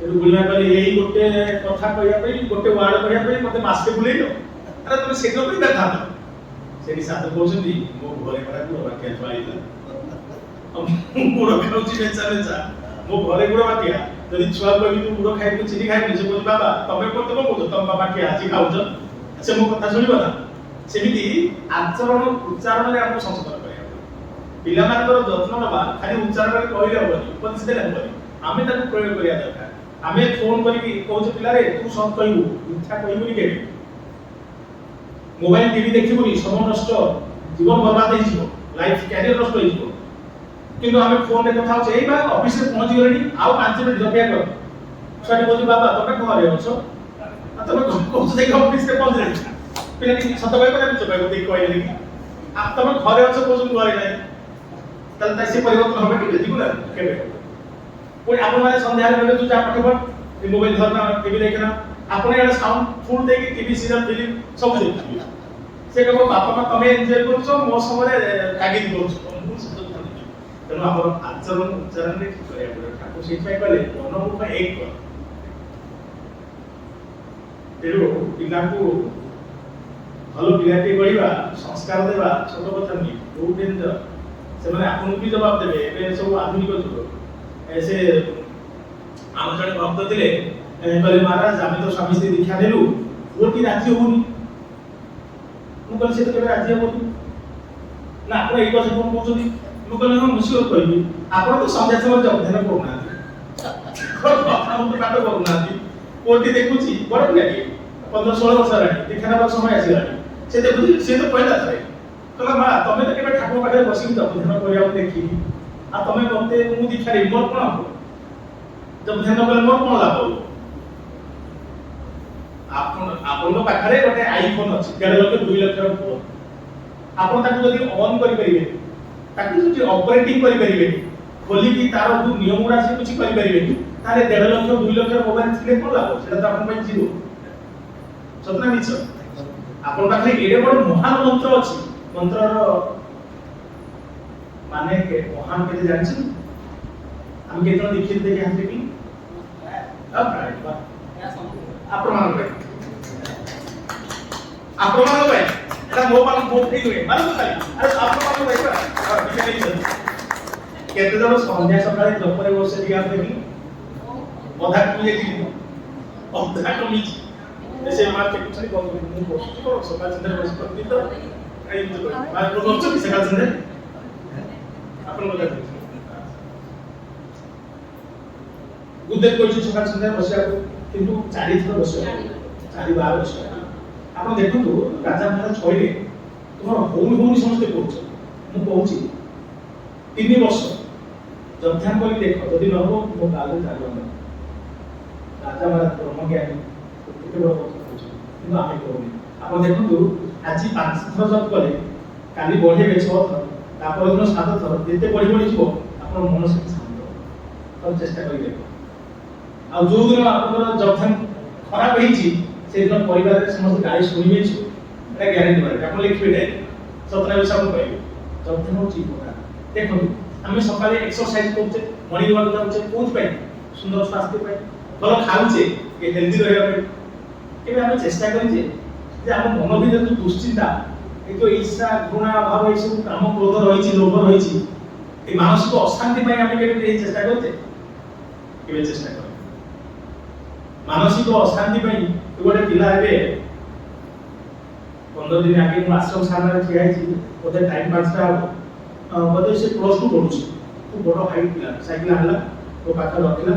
सेठू बुलिया कहले एही गोटे कथा कहया पई गोटे वार्ड कहया पई मते मासके बुलेइलो अरे तुम सेठो पई देखा तो सेठी साधु कोछथि मो घरे परा गुड़ बाटिया थवाइला हम गुड़ खाउछि बेचा बेचा मो घरे गुड़ बाटिया यदि छुआ कहि तू गुड़ खाइ तू चिनी खाइ निजे बोल बाबा तमे को तम को तम बाबा के आजी खाउछ से मो कथा सुनिबो ना सेमिति आचरण उच्चारण रे हमको संस्कार करिया पिला मानकर जत्न नबा खाली उच्चारण रे कहिले होबनी उपदेश देले होबनी आमे ताको प्रयोग करिया दरकार आमे फोन करिकि कहउछ पिला रे तू सब कहिबू मिथ्या कहिबुनी केबे मोबाइल टीवी देखिबुनी समय नष्ट जीवन बर्बाद होई जिवो लाइफ कैरियर नष्ट होई जिवो କିନ୍ତୁ ଆମେ ଫୋନରେ କଥା ହଉଛେ ଏଇ ବା ଅଫିସରେ ପହଞ୍ଚି ଗଲେଣି ଆଉ 5 ମିନିଟ୍ ଅପେକ୍ଷା କର। ଛୁଆଟି କହୁଛି ବାବା ତମେ ଘରେ ଅଛ ତମେ କହୁଛ ଯାଇକି ଅଫିସରେ ପହଞ୍ଚିଲେଣି। ପିଲାଟି ସତ କହିବ ନା ମିଛ କହିବ ଦେଇକି କହିଲେ କି ତମେ ଘରେ ଅଛ କହୁଛ ଘରେ ନାହିଁ, ତାହେଲେ ସେ ପରିବର୍ତ୍ତନ হবে କେବେ? ଯିବୁ ନା କେବେ? ପୁଣି ଆପଣମାନେ ସନ୍ଧ୍ୟାରେ ଗଲେ ତୁ ଯା ପାଠ ପଢ, ଏ ମୋବାଇଲ ଧରନା, ଟିଭି ଦେଖିନା, ଆପଣ ଇଆଡେ ସାଉଣ୍ଡ ଫୁଲ ଦେଇକି ଟିଭି ସିରିଏଲ ଫିଲ୍ମ ସବୁ ଦେଖୁଥିବେ। ସେ କହିବ ବାପା ମା ତମେ ଏନ୍ଜୟ କରୁଛ, ମୋ ସମୟରେ ତାଗିଦ କରୁଛ। ତେଣୁ ଆମର ଆଚରଣ ଉଚ୍ଚାରଣରେ ଠିକ କରିବାକୁ ପଡ଼ିବ। ଠାକୁର ସେଇଥିପାଇଁ କହିଲେ ମନମୁଖ ଏକ କର। ତେଣୁ ପିଲାଙ୍କୁ ଭଲ ପିଲାଟିଏ ଗଢ଼ିବା, ସଂସ୍କାର ଦେବା ଛୋଟ କଥା ନୁହେଁ, ବହୁତ ଡେଞ୍ଜର। ସେମାନେ ଆପଣଙ୍କୁ ବି ଜବାବ ଦେବେ। ଏବେ ସବୁ ଆଧୁନିକ ଯୁଗ। ସେ ଆମ ଜଣେ ଭକ୍ତ ଥିଲେ, କହିଲେ ମହାରାଜ ଆମେ ତ ସ୍ୱାମୀ ସ୍ତ୍ରୀ ଦୀକ୍ଷା ନେଲୁ, ପୁଅଟି ରାଜି ହଉନି। ମୁଁ କହିଲି ସେ ତ କେବେ ରାଜି ହବନି ନା, ଆପଣ ଏଇ କଥା କଣ କହୁଛନ୍ତି? ମୁଁ କହିଲି ହଁ ମୁଁ ସିଓର କହିବି, ଆପଣ ତ ସନ୍ଧ୍ୟା ସମୟରେ ଅଧ୍ୟୟନ କରୁନାହାନ୍ତି, ପାଠ କରୁନାହାନ୍ତି। ପୁଅଟି ଦେଖୁଛି ବଡ଼ ପିଲାଟିଏ 15-16 ବର୍ଷ ହେଲାଣି, ଦୀକ୍ଷା ନେବାର ସମୟ ଆସିଗଲାଣି। ସେ ଦେଖୁଛି, ସେ ତ କହିଲା ଥରେ କହିଲା ମା ତମେ ତ କେବେ ଠାକୁର ପାଖରେ ବସିକି ଅଧ୍ୟୟନ କରିବାକୁ ଦେଖିନି, ଆଉ ତମେ ମତେ ମୁଁ ଦୀକ୍ଷା ନେବି ମୋର କଣ ହବ? ଅଧ୍ୟୟନ କଲେ ମୋର କଣ ଲାଭ ହବ? ଆପଣଙ୍କ ପାଖରେ ଗୋଟେ ଆଇଫୋନ ଅଛି 1.5 ଲକ୍ଷ 2 ଲକ୍ଷର ଫୋନ, ଆପଣ ତାକୁ ଯଦି ଅନ୍ କରିପାରିବେ, ତାକୁ ଯଦି ଅପରେଟିଂ କରିପାରିବେ, ଖୋଲିକି ତାର ଯୋଉ ନିୟମ ଗୁଡ଼ା ସେ କିଛି କରିପାରିବେନି, ତାହେଲେ 1.5 ଲକ୍ଷ 2 ଲକ୍ଷର ମୋବାଇଲ ଥିଲେ କଣ ଲାଭ? ସେଟା ତ ଆପଣଙ୍କ ପାଇଁ ଜିରୋ। ସତ ନା ମିଛ? ଆପଣଙ୍କ ପାଖରେ ଏଡ଼େ ବଡ଼ ମହାନ ମନ୍ତ୍ର ଅଛି, ମନ୍ତ୍ରର ମାନେ ମହାନ କେତେ ଜାଣିଛନ୍ତି? ଆମେ କେତେ ଜଣ ଦୀକ୍ଷିତ ଦେଖି ହାତ ଟେକି ଆପଣମାନଙ୍କ ପାଇଁ এটা ମୋ ପାଖକୁ ପଠେଇ ଦେବେ ମାନେ ତ ଖାଲି ଆରେ ଆପଣମାନଙ୍କ ପାଇଁ କେତେ ଜଣ ସନ୍ଧ୍ୟା ସକାଳେ ଜପରେ ବସେ ଦିଆ ଦେଖି ଅଧା କମିଯାଇଛି, ଅଧା କମିଛି। ସେ ମାର ଦେଖୁଛନ୍ତି କଣ ମୁଁ ବସୁଛି କଣ ସକାଳ ସନ୍ଧ୍ୟାରେ ବସି ପାରୁନି ତ ଏମିତି କହି ମାର କରୁଛନ୍ତି ସକାଳ ସନ୍ଧ୍ୟାରେ ଆପଣଙ୍କ କଥା ଗୁଦେର କହିଛି ସକାଳ ସନ୍ଧ୍ୟାରେ ବସିବାକୁ, କିନ୍ତୁ 4 ଥର ବସିବା 4 ବାର ବସିବା। ଆପଣ ଦେଖନ୍ତୁ ରାଜା ମହାରାଜ କହିଲେ ତୁମର ହଉନି ସମସ୍ତେ କହୁଛ, ମୁଁ କହୁଛି 3 ବର୍ଷ ଯଧ୍ୟାନ କରି ଦେଖ, ଯଦି ନ ହବ ମୋ କାଳରେ ଚାଲିବ। ରାଜା ମହାରାଜ ବ୍ରହ୍ମଜ୍ଞାନୀ କେତେ ବଡ଼ କଥା କହୁଛନ୍ତି, କିନ୍ତୁ ଆମେ କରୁନି। ଆପଣ ଦେଖନ୍ତୁ ଆଜି 5 ଥର ଜପ କଲେ କାଲି ବଢେଇବେ 6 ଥର, ତାପର ଦିନ 7 ଥର, ଯେତେ ବଢି ଯିବ ଆପଣ ମନ ସେଠି ଶାନ୍ତ ହବ। ଚେଷ୍ଟା କରି ଦେଖ। ଆଉ ଯୋଉ ଦିନ ଆପଣଙ୍କର ଯଧ୍ୟାନ ଖରାପ ହେଇଛି ସେଦିନ ପରିବାରରେ ସମସ୍ତେ ଗାଳି ଶୁଣିବେ, এটা ଗ୍ୟାରେଣ୍ଟି ମାରେ। ଆପଣ ଲେଖିବେ ନାହିଁ ସତନା ବିଷୟ ଆପଣ କହିବେ ଯଧ୍ୟାନ ହେଉଛି କଥା। ଦେଖନ୍ତୁ ଆମେ ସକାଳେ ଏକ୍ସରସାଇଜ କରୁଛେ, ମର୍ଣ୍ଣିଂ ୱାକ୍ ଯାଉଛେ, କୋଉଥିପାଇଁ? ସୁନ୍ଦର ସ୍ୱାସ୍ଥ୍ୟ ପାଇଁ, ଭଲ ଖାଉଛେ, ହେଲ୍ଦି ରହିବା ପାଇଁ। ଏବେ ଆମେ ଚେଷ୍ଟା କରିଛେ ଯେ ଆମ ମନ ଭିତରେ ଯୋଉ ଦୁଶ୍ଚିନ୍ତା, ଏ ଯୋଉ ঈର୍ଷା ଘୃଣା ଭାବ, ଏ ସବୁ କାମ କ୍ରୋଧ ରହିଛି, ଲୋଭ ରହିଛି, এই মানসিক অশান্তি ପାଇଁ ଆମେ କେବେ এই ଚେଷ୍ଟା କରୁଛେ? କେବେ ଚେଷ୍ଟା କରୁନେ। ମାନସିକ ଅଶାନ୍ତି ପାଇଁ ଗୋଟେ ପିଲା ଏବେ 15 ଦିନ ଆগে ମୁଁ ଆଶ୍ରମ ସାମ୍ନାରେ ଠିଆ ହେଇଛି, ବୋଧେ ଟାଇମ୍ 5ଟା ହବ, ବୋଧେ ସେ +2 ପଢୁଛି, খুব বড় হাইট পিଲା, ସାଇକେଲ ଆଣିଲା ମୋ ପାଖରେ ରଖିଲା,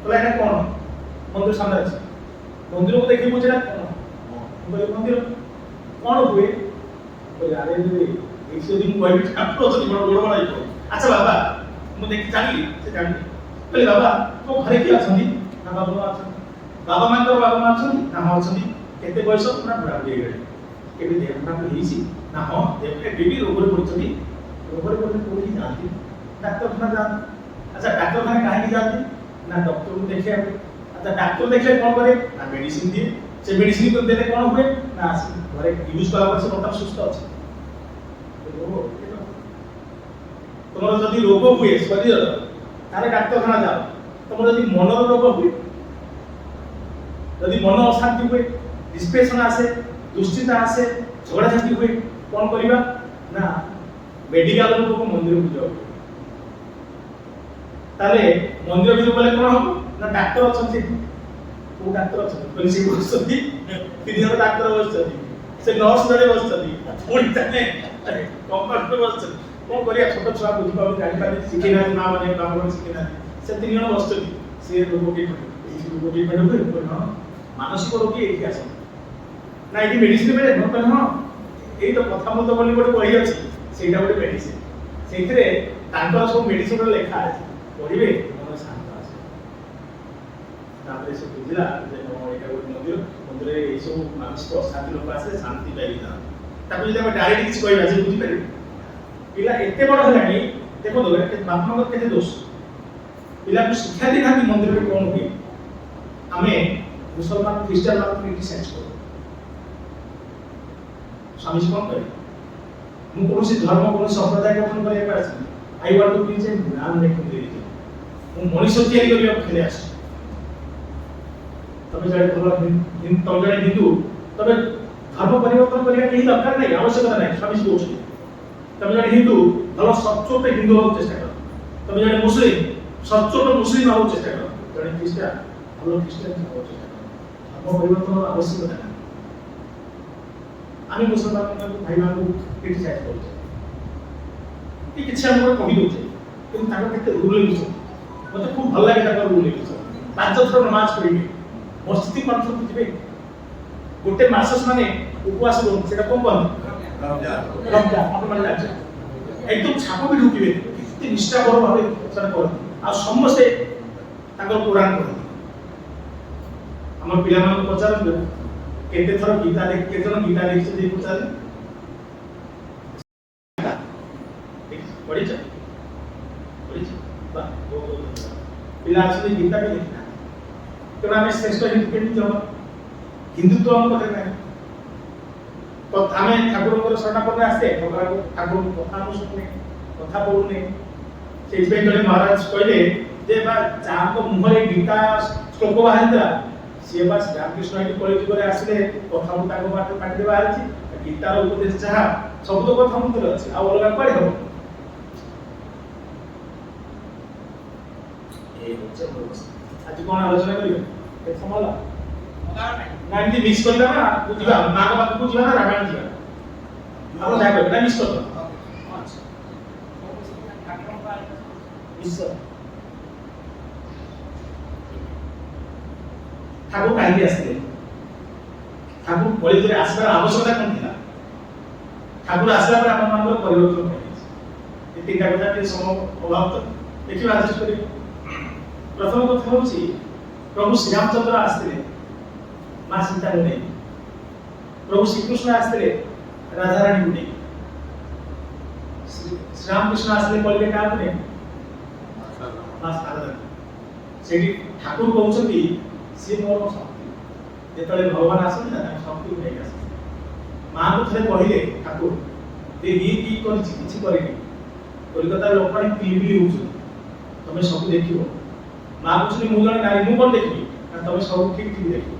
କହିଲା ଏଟା କଣ? ମନ୍ଦିର ସାମ୍ନାରେ ଅଛି, ମନ୍ଦିରକୁ ଦେଖି ବୁଝେ ନା କଣ? ମୁଁ କହିଲି ମନ୍ଦିର କଣ ହୁଏ? କହିଲେ ଆରେ ଏଇଠି ଯଦି ମୁଁ କହିବି ଠାକୁର ଅଛନ୍ତି ବଡ଼ ବଡ଼ ହେଇଯିବ। ଆଚ୍ଛା ବାବା, ମୁଁ ଦେଖି ଜାଣିଲି, ସେ ଜାଣିଲି। କହିଲେ ବାବା ତୋ ଘରେ କିଏ ଅଛନ୍ତି? ନା ବାବା ମା ଅଛନ୍ତି। ବାବା ମାଙ୍କର ବାବା ମା ଅଛନ୍ତି? ନା ହଁ ଅଛନ୍ତି। କେତେ ବୟସ? ନା ବୁଢ଼ା ବୁଢ଼ୀ ହେଇଗଲେଣି। କେବେ ଦେହ ଖରାପ ହେଇଛି? ନା ହଁ ଦେହ ଏବେ ବି ରୋଗରେ ପଡ଼ିଛନ୍ତି। ରୋଗରେ ପଡ଼ିଲେ କୋଉଠି ଯାଆନ୍ତି? ଡାକ୍ତରଖାନା ଯାଆନ୍ତି। ଆଚ୍ଛା ଡାକ୍ତରଖାନା କାହିଁକି ଯାଆନ୍ତି? ନା ଡକ୍ଟରକୁ ଦେଖେଇବା ପାଇଁ। ଆଚ୍ଛା ଡାକ୍ତର ଦେଖିଲେ କ'ଣ କରେ? ନା ମେଡିସିନ ଦିଏ। ସେ ମେଡିସିନ ଦେଲେ କ'ଣ ହୁଏ? ନା ଘରେ ୟୁଜ୍ କଲା ପରେ ସେ ବର୍ତ୍ତମାନ ସୁସ୍ଥ ଅଛି। তোমার যদি রোগ হুয়ে শরীর তাহলে ডাক্তারখানা যাও। তোমার যদি মনর রোগ হুয়ে, যদি মন অশান্তি হুয়ে, ডিপ্রেশন আসে, দুশ্চিন্তা আসে, ঝগড়াঝাটি হুয়ে, কোন করিবা? না মেডিকাল লোক মন্দির যাও। তাহলে মন্দির ভিতরে গেলে কোন হবে? না ডাক্তার অଛନ୍ତି। কোন ডাক্তার অଛନ୍ତି? বলি সে বসଛନ୍ତି, 3 জন ডাক্তার বসଛନ୍ତି, সে নর্স জনে বসଛନ୍ତି, পুଣି তাহলে কম্পাউন্ডর বসଛନ୍ତି। କ'ଣ କରିବା? ଛୋଟ ଛୁଆ ବୁଝିପାରୁନି, ଜାଣିପାରୁନି, ଶିଖି ନାହାନ୍ତି, ମା ମାନେ ବାପା ମାନେ ଶିଖି ନାହାନ୍ତି। ସେ 3 ଜଣ ବସିଛନ୍ତି, ସେ ରୋଗ ଟ୍ରିଟମେଣ୍ଟ, ଏଇଠି ରୋଗ ଟ୍ରିଟମେଣ୍ଟ ହୁଏ। ହଁ ମାନସିକ ରୋଗୀ ଏଇଠି ଆସନ୍ତି। ନା ଏଇଠି ମେଡିସିନ ମିଳେ? ମୁଁ କହିଲି ହଁ, ଏଇ ତ କଥାମୃତ ବୋଲି ଗୋଟେ ବହି ଅଛି, ସେଇଟା ଗୋଟେ ମେଡିସିନ। ସେଇଥିରେ ତାଙ୍କର ସବୁ ମେଡିସିନ ଲେଖା ଅଛି ପଢିବେ ମନ ଶାନ୍ତ ଆସେ। ତାପରେ ସେ ବୁଝିଲା ଯେ ହଁ ଏଇଟା ଗୋଟେ ମନ୍ଦିର, ମନ୍ଦିରରେ ଏଇସବୁ ମାନସିକ ଅଶାନ୍ତି ଲୋକ ଆସିଲେ ଶାନ୍ତି ପାଇକି ଯାଆନ୍ତି। ତାକୁ ଯଦି ଆମେ ଡାଇରେକ୍ଟ କିଛି କହିବା ସେ ବୁଝିପାରିବେ? ପିଲା ଏତେ ବଡ଼ ହେଲାଣି, ଦେଖନ୍ତୁ ବାପାଙ୍କର କେତେ ଦୋଷ। ପିଲାକୁ ଶିକ୍ଷା ଦେଇନାହାନ୍ତି ମନ୍ଦିରରେ କ'ଣ ହୁଏ। ଆମେ ମୁସଲମାନ ଖ୍ରୀଷ୍ଟିଆନ ମାନଙ୍କୁ କ୍ରିଟିସାଇଜ କରୁ। ସ୍ୱାମୀଜୀ କ'ଣ କହିବେ? ମୁଁ କୌଣସି ଧର୍ମ କୌଣସି ସମ୍ପ୍ରଦାୟ ଗଠନ କରିବାକୁ ଆସିନି। I want to preach a man making religion. ମୁଁ ମଣିଷ ତିଆରି କରିବାକୁ ଖେଳି ଆସିଛି। ତମେ ଜଣେ ହିନ୍ଦୁ, ତମେ ଧର୍ମ ପରିବର୍ତ୍ତନ କରିବା କେହି ଦରକାର ନାହିଁ, ଆବଶ୍ୟକତା ନାହିଁ। ସ୍ୱାମୀଜୀ କହୁଛନ୍ତି ତମେ ଜଣେ ହିନ୍ଦୁ ଭଲ ସଚ୍ଚୋଟ ହିନ୍ଦୁ ହେବାକୁ ଚେଷ୍ଟା କର। ତମେ ଜଣେ ମୁସଲିମ ସଚ୍ଚୋଟ ମୁସଲିମ ହେବାକୁ ଚେଷ୍ଟା କର। ଜଣେ ଖ୍ରୀଷ୍ଟିଆନ ଭଲ ଖ୍ରୀଷ୍ଟିଆନ ହେବାକୁ ଚେଷ୍ଟା କର। ଧର୍ମ ପରିବର୍ତ୍ତନ ଆବଶ୍ୟକତା ନାହିଁ। ଆମେ ମୁସଲମାନ ଭାଇମାନଙ୍କୁ କ୍ରିଟିସାଇଜ କରୁଛେ କି କିଛି ଆମେ କହିଦେଉଛେ, କିନ୍ତୁ ତାଙ୍କ କେତେ ରୁଲ ଲେଖୁଛନ୍ତି। ମତେ ଖୁବ ଭଲ ଲାଗେ ତାଙ୍କର ରୁଲ ଲେଖୁଛନ୍ତି। 5 ଥର ନମାଜ ପଢିବେ, ମସଜିଦ କନଫର୍ମ ଯିବେ, ଗୋଟେ ମାସ ସେମାନେ ଉପବାସ ରୁହନ୍ତି, ସେଟା କଣ କହନ୍ତି? ରମଜାନ। ଆପଣମାନେ ଜାଣିଛନ୍ତି একদম ছাপ ବି ঢুকিବେ, କେତେ ନିଷ୍ଠାପର ଭାବେ ସେମାନେ କରନ୍ତି। ଆଉ ସମସ୍ତେ ତାଙ୍କର କୋରାନ ପଢନ୍ତି। ଆମର ପିଲାମାନଙ୍କୁ ପଚାରନ୍ତୁ କେତେ ଥର ଗୀତା ଦେଖି, କେତେ ଜଣ ଗୀତା ଦେଖିଛନ୍ତି ପଚାରେ? ପଢିଛ? ପିଲା ଅଛନ୍ତି ଗୀତା ବି ଦେଖିନା, ତେଣୁ ଆମେ ଶ୍ରେଷ୍ଠ ହିନ୍ଦୁ କେମିତି ହବ? ହିନ୍ଦୁତ୍ୱ ଆମ ପାଖରେ ନାହିଁ। ତ ଆମେ ଠାକୁରଙ୍କର ଶରଣାପନ୍ନ ଆସେ, ଠାକୁରଙ୍କ କଥା ଆମେ ଶୁଣୁନେ, କଥା ପଢୁନେ। ସେଇଥିପାଇଁ ଜଣେ ମହାରାଜ କହିଲେ ଯେ ବା ଯାହାଙ୍କ ମୁହଁରେ ଗୀତା ଶ୍ଲୋକ ବାହାରିଥିଲା, ସିଏ ବା ରାମକୃଷ୍ଣ ଏଠି କଳିଯୁଗରେ ଆସିଲେ କଥା ମୁଁ ତାଙ୍କ ପାଟିରେ ବାହାରିଛି। ଗୀତାର ଉପଦେଶ ଯାହା ସବୁ ତ କଥା ମଧ୍ୟରେ ଅଛି, ଆଉ ଅଲଗା କୁଆଡେ ହବ? ଆଜି କଣ ଆଲୋଚନା କରିବେ? କେତେ ସମୟ ହେଲା? ନା ଏମିତି ମିକ୍ସ କରିବା ନା ଯିବା ମାଙ୍କ ପାଖକୁ ଯିବା ନା ରାମାୟଣ ଯିବା? ଆପଣ ଯାହା କହିବେ ନା ମିକ୍ସ କରିଦେବା? ଠାକୁର କାହିଁକି ଆସିଥିଲେ? ଠାକୁର କଳିଯୁଗରେ ଆସିବାର ଆବଶ୍ୟକତା କ'ଣ ଥିଲା? ଠାକୁର ଆସିଲା ପରେ ଆପଣମାନଙ୍କର ପରିବର୍ତ୍ତନ ହୋଇଯାଇଛି। ଏ ତିନିଟା କଥା ଟିକେ ସମୟ ଅଭାବ ତ ଦେଖିବା, ଆଡଜଷ୍ଟ କରିବେ। ପ୍ରଥମ କଥା ହେଉଛି ପ୍ରଭୁ ଶ୍ରୀରାମଚନ୍ଦ୍ର ଆସିଥିଲେ ମା ସୀତାଙ୍କୁ ନେଇ, ପ୍ରଭୁ ଶ୍ରୀକୃଷ୍ଣ ଆସିଥିଲେ ରାଧାରାଣୀଙ୍କୁ ନେଇ, ଶ୍ରୀରାମକୃଷ୍ଣ ଆସିଲେ କଳିରେ କାହାକୁ ନେଇ? ମା ଶାରଦାଙ୍କୁ। ସେଠି ଠାକୁର କହୁଛନ୍ତି ସିଏ ମୋର ଶକ୍ତି। ଯେତେବେଳେ ଭଗବାନ ଆସନ୍ତି ନା ତାଙ୍କ ଶକ୍ତିକୁ ନେଇକି ଆସନ୍ତି। ମାଆଙ୍କୁ ଥରେ କହିଲେ ଠାକୁର ଯେ ଇଏ କି କରିଛି? କିଛି କରିନି। କଲିକତାର ଲୋକମାନେ କିଲିବିଲି ହଉଛନ୍ତି, ତମେ ସବୁ ଦେଖିବ। ମା କହୁଛନ୍ତି ମୁଁ ଜଣେ ନାରୀ, ମୁଁ କଣ ଦେଖିବି? ନା ତମେ ସବୁ ଠିକ ଠିକ ଦେଖିବ।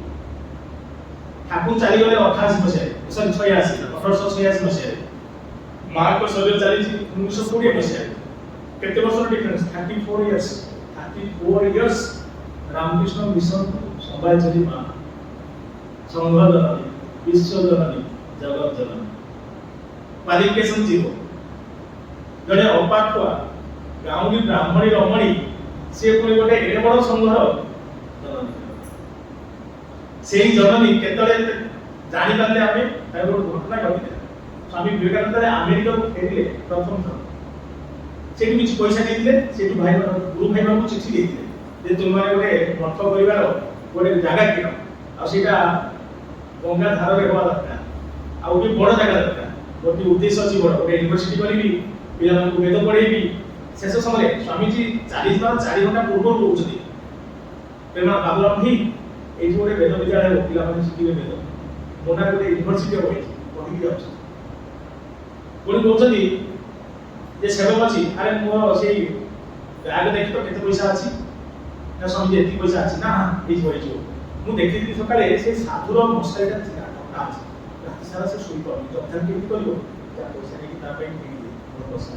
ଠାକୁର ଚାଲିଗଲେ 88 ମସିହାରେ, ସରି 1886 ମସିହାରେ। ମାଙ୍କ ଶରୀର ଚାଲିଛି 1920 ମସିହାରେ। କେତେ ବର୍ଷର difference? 34 years. 34 years Ramakrishna mission ସମ୍ଭାଳିଛନ୍ତି ମା। ସଂଘ ଜନନୀ, ବିଶ୍ୱ ଜନନୀ, ଜଗତ ଜନନୀ, କ୍ୱାଲିଫିକେସନ ଜିରୋ। ଜଣେ ଅପାଠୁଆ ଗାଉଁଲି ବ୍ରାହ୍ମଣୀ ରମଣୀ, ସେ ପୁଣି ଗୋଟେ ଏଡେ ବଡ ସଂଘର ଜନନୀ। ସେଇ ଜନନୀ କେତେବେଳେ ଜାଣିପାରିଲେ ଆମେ? ତାର ଗୋଟେ ଘଟଣା ଘଟିଥିଲା। ସ୍ୱାମୀ ବିବେକାନନ୍ଦ ଆମେରିକାକୁ ଫେରିଲେ ପ୍ରଥମ ଥର, ସେଠି କିଛି ପଇସା ଦେଇଥିଲେ, ସେଠୁ ଗୁରୁ ଭାଇମାନଙ୍କୁ ଚିଠି ଦେଇଥିଲେ ଯେ ତୁମମାନେ ଗୋଟେ ମଠ କରିବାର ଗୋଟେ ଜାଗା କିଣ, ଆଉ ସେଇଟା ଗଙ୍ଗା ଧାରରେ ହେବା ଦରକାର, ଆଉ ଗୋଟେ ବଡ ଜାଗା ଦରକାର। ଗୋଟେ ଉଦ୍ଦେଶ୍ୟ ଅଛି ବଡ, ଗୋଟେ ୟୁନିଭର୍ସିଟି କରିବି, ପିଲାମାନଙ୍କୁ ବେଦ ପଢେଇବି। ଶେଷ ସମୟରେ ସ୍ୱାମୀଜୀ 4 ଘଣ୍ଟା ପୂର୍ବରୁ କହୁଛନ୍ତି ପ୍ରେମା ବାବୁରାମ ଭାଇ ଏଇଠି ଗୋଟେ ବେଦ ବିଦ୍ୟାଳୟ ହେବ, ପିଲାମାନେ ଶିଖିବେ ବେଦ। ମୋନା ଗୋଟେ ୟୁନିଭର୍ସିଟି ହେବ ଏଇଠି, କହିକି ଯାଉଛି। ପୁଣି କହୁଛନ୍ତି ଯେ ସେବକ ଅଛି, ଆରେ ମୋର ସେଇ ବ୍ୟାଗ ଦେଖି ତ କେତେ ପଇସା ଅଛି? ନା ସ୍ୱାମୀଜୀ ଏତିକି ପଇସା ଅଛି? ନା ହେଇଯିବ ହେଇଯିବ। ମୁଁ ଦେଖିଥିଲି ସକାଳେ ସେ ସାଧୁର ମଶାରୀଟା ଥିଲା, ଢକା ଅଛି, ରାତି ସାରା ସେ ଶୋଇପାରୁନି। ଅଧ୍ୟୟନ କେମିତି କରିବ? ଯାହା ପଇସା ନେଇକି ତା ପାଇଁ କିଣିଦିଏ ମଶା।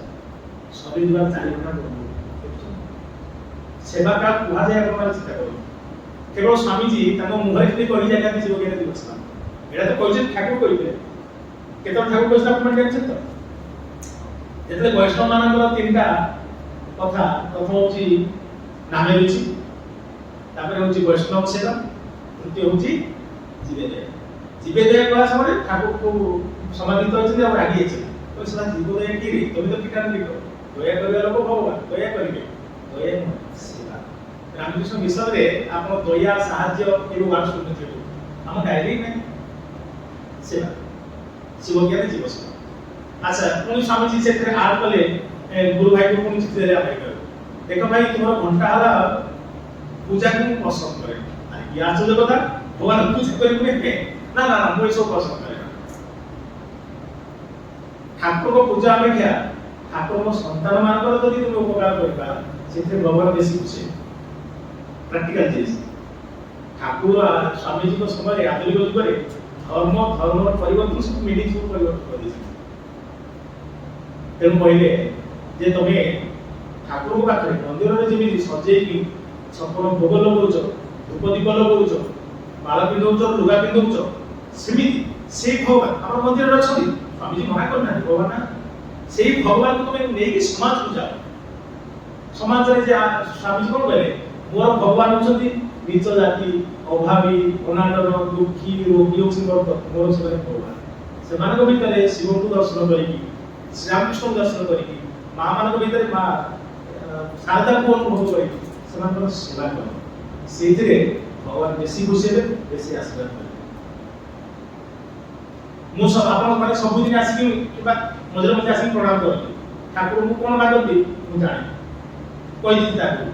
ଶରୀର ଯିବାର 4 ଘଣ୍ଟା ପୂର୍ବରୁ ସେବା କାହା କୁହାଯାଏ ଆପଣମାନେ ଚିନ୍ତା କରନ୍ତୁ। କେବଳ ସ୍ୱାମୀଜୀ ତାଙ୍କ ମୁହଁରେ ଖାଲି କହି ଯାଇଥାନ୍ତି ଯିବ କେତେ ଦିବସ। ଏଇଟା ତ କହିଛନ୍ତି ଠାକୁର କହିଥିଲେ। କେତେବେଳେ ଠାକୁର କହିଥିଲେ ଆପଣ ଜାଣିଛନ୍ତି ତ? ଯେତେବେଳେ ବୈଷ୍ଣବ ମାନଙ୍କର 3ଟା କଥା, ପ୍ରଥମ ହେଉଛି ନାମେ ରୁଚି, ତାପରେ ହେଉଛି ବୈଷ୍ଣବ ସେବା, ତୃତୀୟ ହେଉଛି ଜୀବେଦୟା। ଜୀବେଦୟା କହିବା ସମୟରେ ଠାକୁରଙ୍କୁ ସମାଧିତ ଅଛନ୍ତି ଆଉ ରାଗି ଯାଇଛନ୍ତି। ସେଟା ଜୀବଦୟା କିଏ? ତମେ ତ କୀଟାଣୁ ବିକ, ଦୟା କରିବା ଲୋକ ଭଗବାନ ଦୟା କରିବେ, ଦୟା ନୁହେଁ ସେବା। ରାମକୃଷ୍ଣ ମିଶନରେ ଆପଣ ଦୟା ସାହାଯ୍ୟ ଏ ୱାର୍ଡ ଶୁଣିଥିବେ, ଆମ ଡାଇରୀ ନାହିଁ ସେବା, ଶିବ ଜ୍ଞାନ ଜୀବ ସେବା। ଆଚ୍ଛା ପୁଣି ସ୍ୱାମୀଜୀ ସେଥିରେ ଆଡ୍ କଲେ ଗୁରୁ ଭାଇକୁ ପୁଣି ଚିଠି ଦେଲେ ଆମେରିକାରୁ, ଦେଖ ଭାଇ ତୁମର ଘଣ୍ଟା ହେଲା ପୂଜାକୁ ମୁଁ ପସନ୍ଦ କରେ, ଇଏ ଆଶ୍ଚର୍ଯ୍ୟ କଥା, ଭଗବାନ ପୂଜା କରିବୁନି ନା ନା ନା ମୁଁ ଏସବୁ ପସନ୍ଦ କରେ। ଠାକୁରଙ୍କ ପୂଜା ଅପେକ୍ଷା ଠାକୁରଙ୍କ ସନ୍ତାନ ମାନଙ୍କର ଯଦି ତୁମେ ଉପକାର କରିବା ସେଥିରେ ଭଗବାନ ବେଶୀ ଖୁସି। ପ୍ରାକ୍ଟିକାଲ ଜିନିଷ ଠାକୁର ସ୍ୱାମୀଜୀଙ୍କ ସମୟରେ ଆଧୁନିକ ଯୁଗରେ ଧର୍ମର ପରିବର୍ତ୍ତନ ସବୁ ମିଳିଛି, ସବୁ ପରିବର୍ତ୍ତନ କରିଦେଇଛନ୍ତି। ତେଣୁ କହିଲେ ଯେ ତମେ ଠାକୁରଙ୍କ ପାଖରେ ମନ୍ଦିରରେ ଯେମିତି ସଜେଇକି ଛପନ ଭୋଗ ଲଗଉଛ, ଧୂପ ଦୀପ ଲଗଉଛ, ମାଳ ପିନ୍ଧଉଛ, ଲୁଗା ପିନ୍ଧଉଛ, ସେମିତି ସେଇ ଭଗବାନ ଆମର ମନ୍ଦିରରେ ଅଛନ୍ତି। ସ୍ୱାମୀଜୀ ମନା କରିନାହାନ୍ତି, ଭଗବାନ ସେଇ ଭଗବାନକୁ ତମେ ନେଇକି ସମାଜକୁ ଯାଅ। ସମାଜରେ ଯେ ସ୍ୱାମୀଜୀ କଣ କହିଲେ, ମୋର ଭଗବାନ ଅଛନ୍ତି ନିଚ ଜାତି, ଅଭାବୀ, ଅନାଟନ, ଦୁଃଖୀ, ରୋଗୀ ହେଉଛି ମୋର ସେମାନେ ଭଗବାନ। ସେମାନଙ୍କ ଭିତରେ ଶିବଙ୍କୁ ଦର୍ଶନ କରିକି, ଶ୍ରୀରାମକୃଷ୍ଣଙ୍କୁ ଦର୍ଶନ କରିକି, ମା ମାନଙ୍କ ଭିତରେ ମା ଶାରଦାଙ୍କୁ ଅନୁଭବ କରିକି ସେମାନଙ୍କର ସେବା କର, ସେଇଥିରେ ଭଗବାନ ବେଶୀ ଖୁସି ହେବେ, ବେଶୀ ଆଶୀର୍ବାଦ କରିବେ। ମୁଁ ଆପଣଙ୍କ ମାନେ ସବୁଦିନ ଆସିକି କିମ୍ବା ମଝିରେ ମଝିରେ ଆସିକି ପ୍ରଣାମ କରନ୍ତି, ଠାକୁରଙ୍କୁ କଣ ମାଗନ୍ତି ମୁଁ ଜାଣେ, କହିଥିଲି ତାକୁ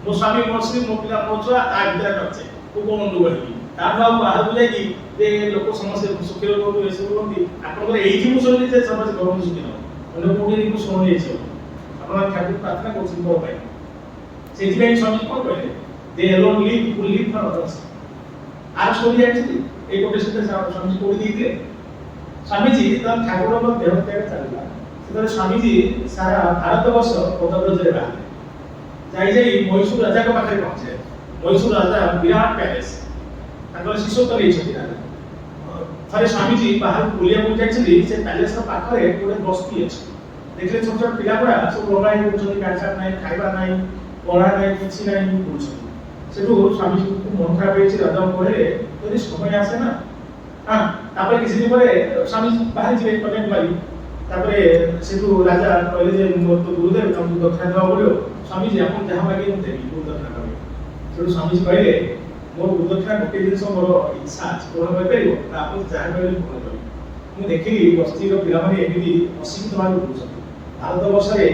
ମୋ ସ୍ୱାମୀ ମୋ ସ୍ତ୍ରୀ ମୋ ପିଲା ମୋ ଛୁଆ ତା ଭିତରେ ଅଛି, ମୁଁ କଣ କହିବି ତାଠୁ ଆଉ ବାହାରକୁ ଯାଇକି ଯେ ଲୋକ ସମସ୍ତେ ସୁଖୀ ରୁହନ୍ତୁ ଏସବୁ ରୁହନ୍ତି। ଆପଣଙ୍କର ଏଇଠି ମୁଁ ଶୁଣିଲି ଯେ ସମସ୍ତେ ଗରମ ସୁଖୀ ନବ, ଅନ୍ୟ କୋଉଠି ମୁଁ ଶୁଣି ଏସବୁ ଆପଣ ଠାକୁର ପ୍ରାର୍ଥନା କରୁଛନ୍ତି ମୋ ପାଇଁ। ସେଥିପାଇଁ ସ୍ୱାମୀ କଣ କହିଲେ, they alone live who live for others. ଆର ଷ୍ଟୋରି ଜାଣିଛନ୍ତି, ଏଇ ଗୋଟେ ସେଟା ସ୍ୱାମୀଜୀ କୋଡ଼ି ଦେଇଥିଲେ। ସ୍ୱାମୀଜୀ ଯେତେବେଳେ ଠାକୁରଙ୍କ ଦେହ ତ୍ୟାଗ ଚାଲିଲା ସେତେବେଳେ ସ୍ୱାମୀଜୀ ସାରା ଭାରତ ବର୍ଷ ପଦବ୍ରଜରେ ବାହାରିଲେ, ଯାଇ ମହୀଶୂର ରାଜାଙ୍କ ପାଖରେ ପହଞ୍ଚିଲେ। ମହୀଶୂର ରାଜା ବିରାଟ ପ୍ୟାଲେସ, ତାଙ୍କର ଶିଷ୍ୟତ୍ୱ ନେଇଛନ୍ତି ରାଜା। ଥରେ ସ୍ୱାମୀଜୀ ବାହାରକୁ ବୁଲିବାକୁ ଯାଇଛନ୍ତି, ସେ ପ୍ୟାଲେସର ପାଖରେ ଗୋଟେ ବସ୍ତି ଅଛି, ଦେଖିଲେ ଛୋଟ ଛୋଟ ପିଲା ଗୁଡ଼ା ସବୁ ଲଗା ହେଇ ବୁଲୁଛନ୍ତି, କାଠ ନାହିଁ, ଖାଇବା ନାହିଁ, ପଢ଼ା ନାହିଁ, କିଛି ନାହିଁ, ବୁଲୁଛନ୍ତି। ସେଠୁ ସ୍ୱାମୀଜୀଙ୍କୁ ମନ ଖରାପ ହେଇଛି, ରାଜାଙ୍କୁ କହିଲେ ଯଦି ସମୟ ଆସେ ନା ତାପରେ କିଛି ଦିନ ପରେ ସ୍ୱାମୀଜୀ ବାହାରି ଯିବେ କନ୍ୟାକୁମାରୀ। ତାପରେ ସେଠୁ ରାଜା କହିଲେ ଯେ ମୋର ତ ଗୁରୁଦେବ ତମକୁ ଦକ୍ଷିଣା ଦେବାକୁ ପଡ଼ିବ, ସ୍ୱାମୀଜୀ ଆପଣ ଯାହା ମାଗିବେ ମୁଁ ଦେବି, ଗୁରୁ ଦକ୍ଷିଣା ଦେବେ। ସେଠୁ ସ୍ୱାମୀଜୀ କହିଲେ ମୋର ଗୁରୁ ଦକ୍ଷିଣା ଗୋଟିଏ ଜିନିଷ ମୋର ଇଚ୍ଛା ଅଛି, ପୂରଣ କରିପାରିବ, ଆପଣ ଯାହା କହିଲେ ପୂରଣ କରିବି। ମୁଁ ଦେଖିଲି ବସ୍ତିର ପିଲାମାନେ ଏମିତି ଅଶିକ୍ଷିତ ଭାବେ ବୁଲୁଛନ୍ତି। ଭାରତ ବର୍ଷରେ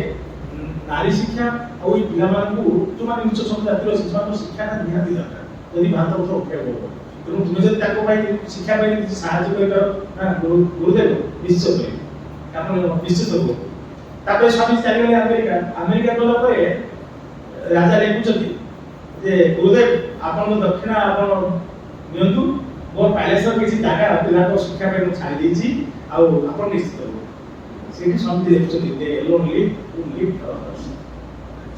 ନାରୀ ଶିକ୍ଷା ଆଉ ଏଇ ପିଲାମାନଙ୍କୁ ଯୋଉମାନେ ଉଚ୍ଚ ସବୁ ଜାତିର ଅଛି ସେମାନଙ୍କ ଶିକ୍ଷାଟା ନିହାତି ଦରକାର ଯଦି ଭାରତ ବର୍ଷ ଉଠେଇବାକୁ ହବ। ତେଣୁ ତୁମେ ଯଦି ତାଙ୍କ ପାଇଁ ଶିକ୍ଷା ପାଇଁ କିଛି ସାହାଯ୍ୟ କରିପାର ନା ଗୁରୁଦେବ ନିଶ୍ଚୟ କରିବେ, ଆପଣ ନିଶ୍ଚିତ ହୁଅ। ତାପରେ ସ୍ୱାମୀ ଚାଲିଗଲେ ଆମେରିକା। ଆମେରିକା ଗଲା ପରେ ରାଜା ଲେଖୁଛନ୍ତି ଯେ ଗୁରୁଦେବ ଆପଣଙ୍କ ଦକ୍ଷିଣା ଆପଣ ନିଅନ୍ତୁ, ମୋ ପ୍ୟାଲେସର କିଛି ଜାଗା ପିଲାଙ୍କ ଶିକ୍ଷା ପାଇଁ ମୁଁ ଛାଡ଼ି ଦେଇଛି, ଆଉ ଆପଣ ନିଶ୍ଚିତ ହୁଅ। ସେଇଠି ସ୍ୱାମୀ ଲେଖୁଛନ୍ତି ଯେ alone live who live for others.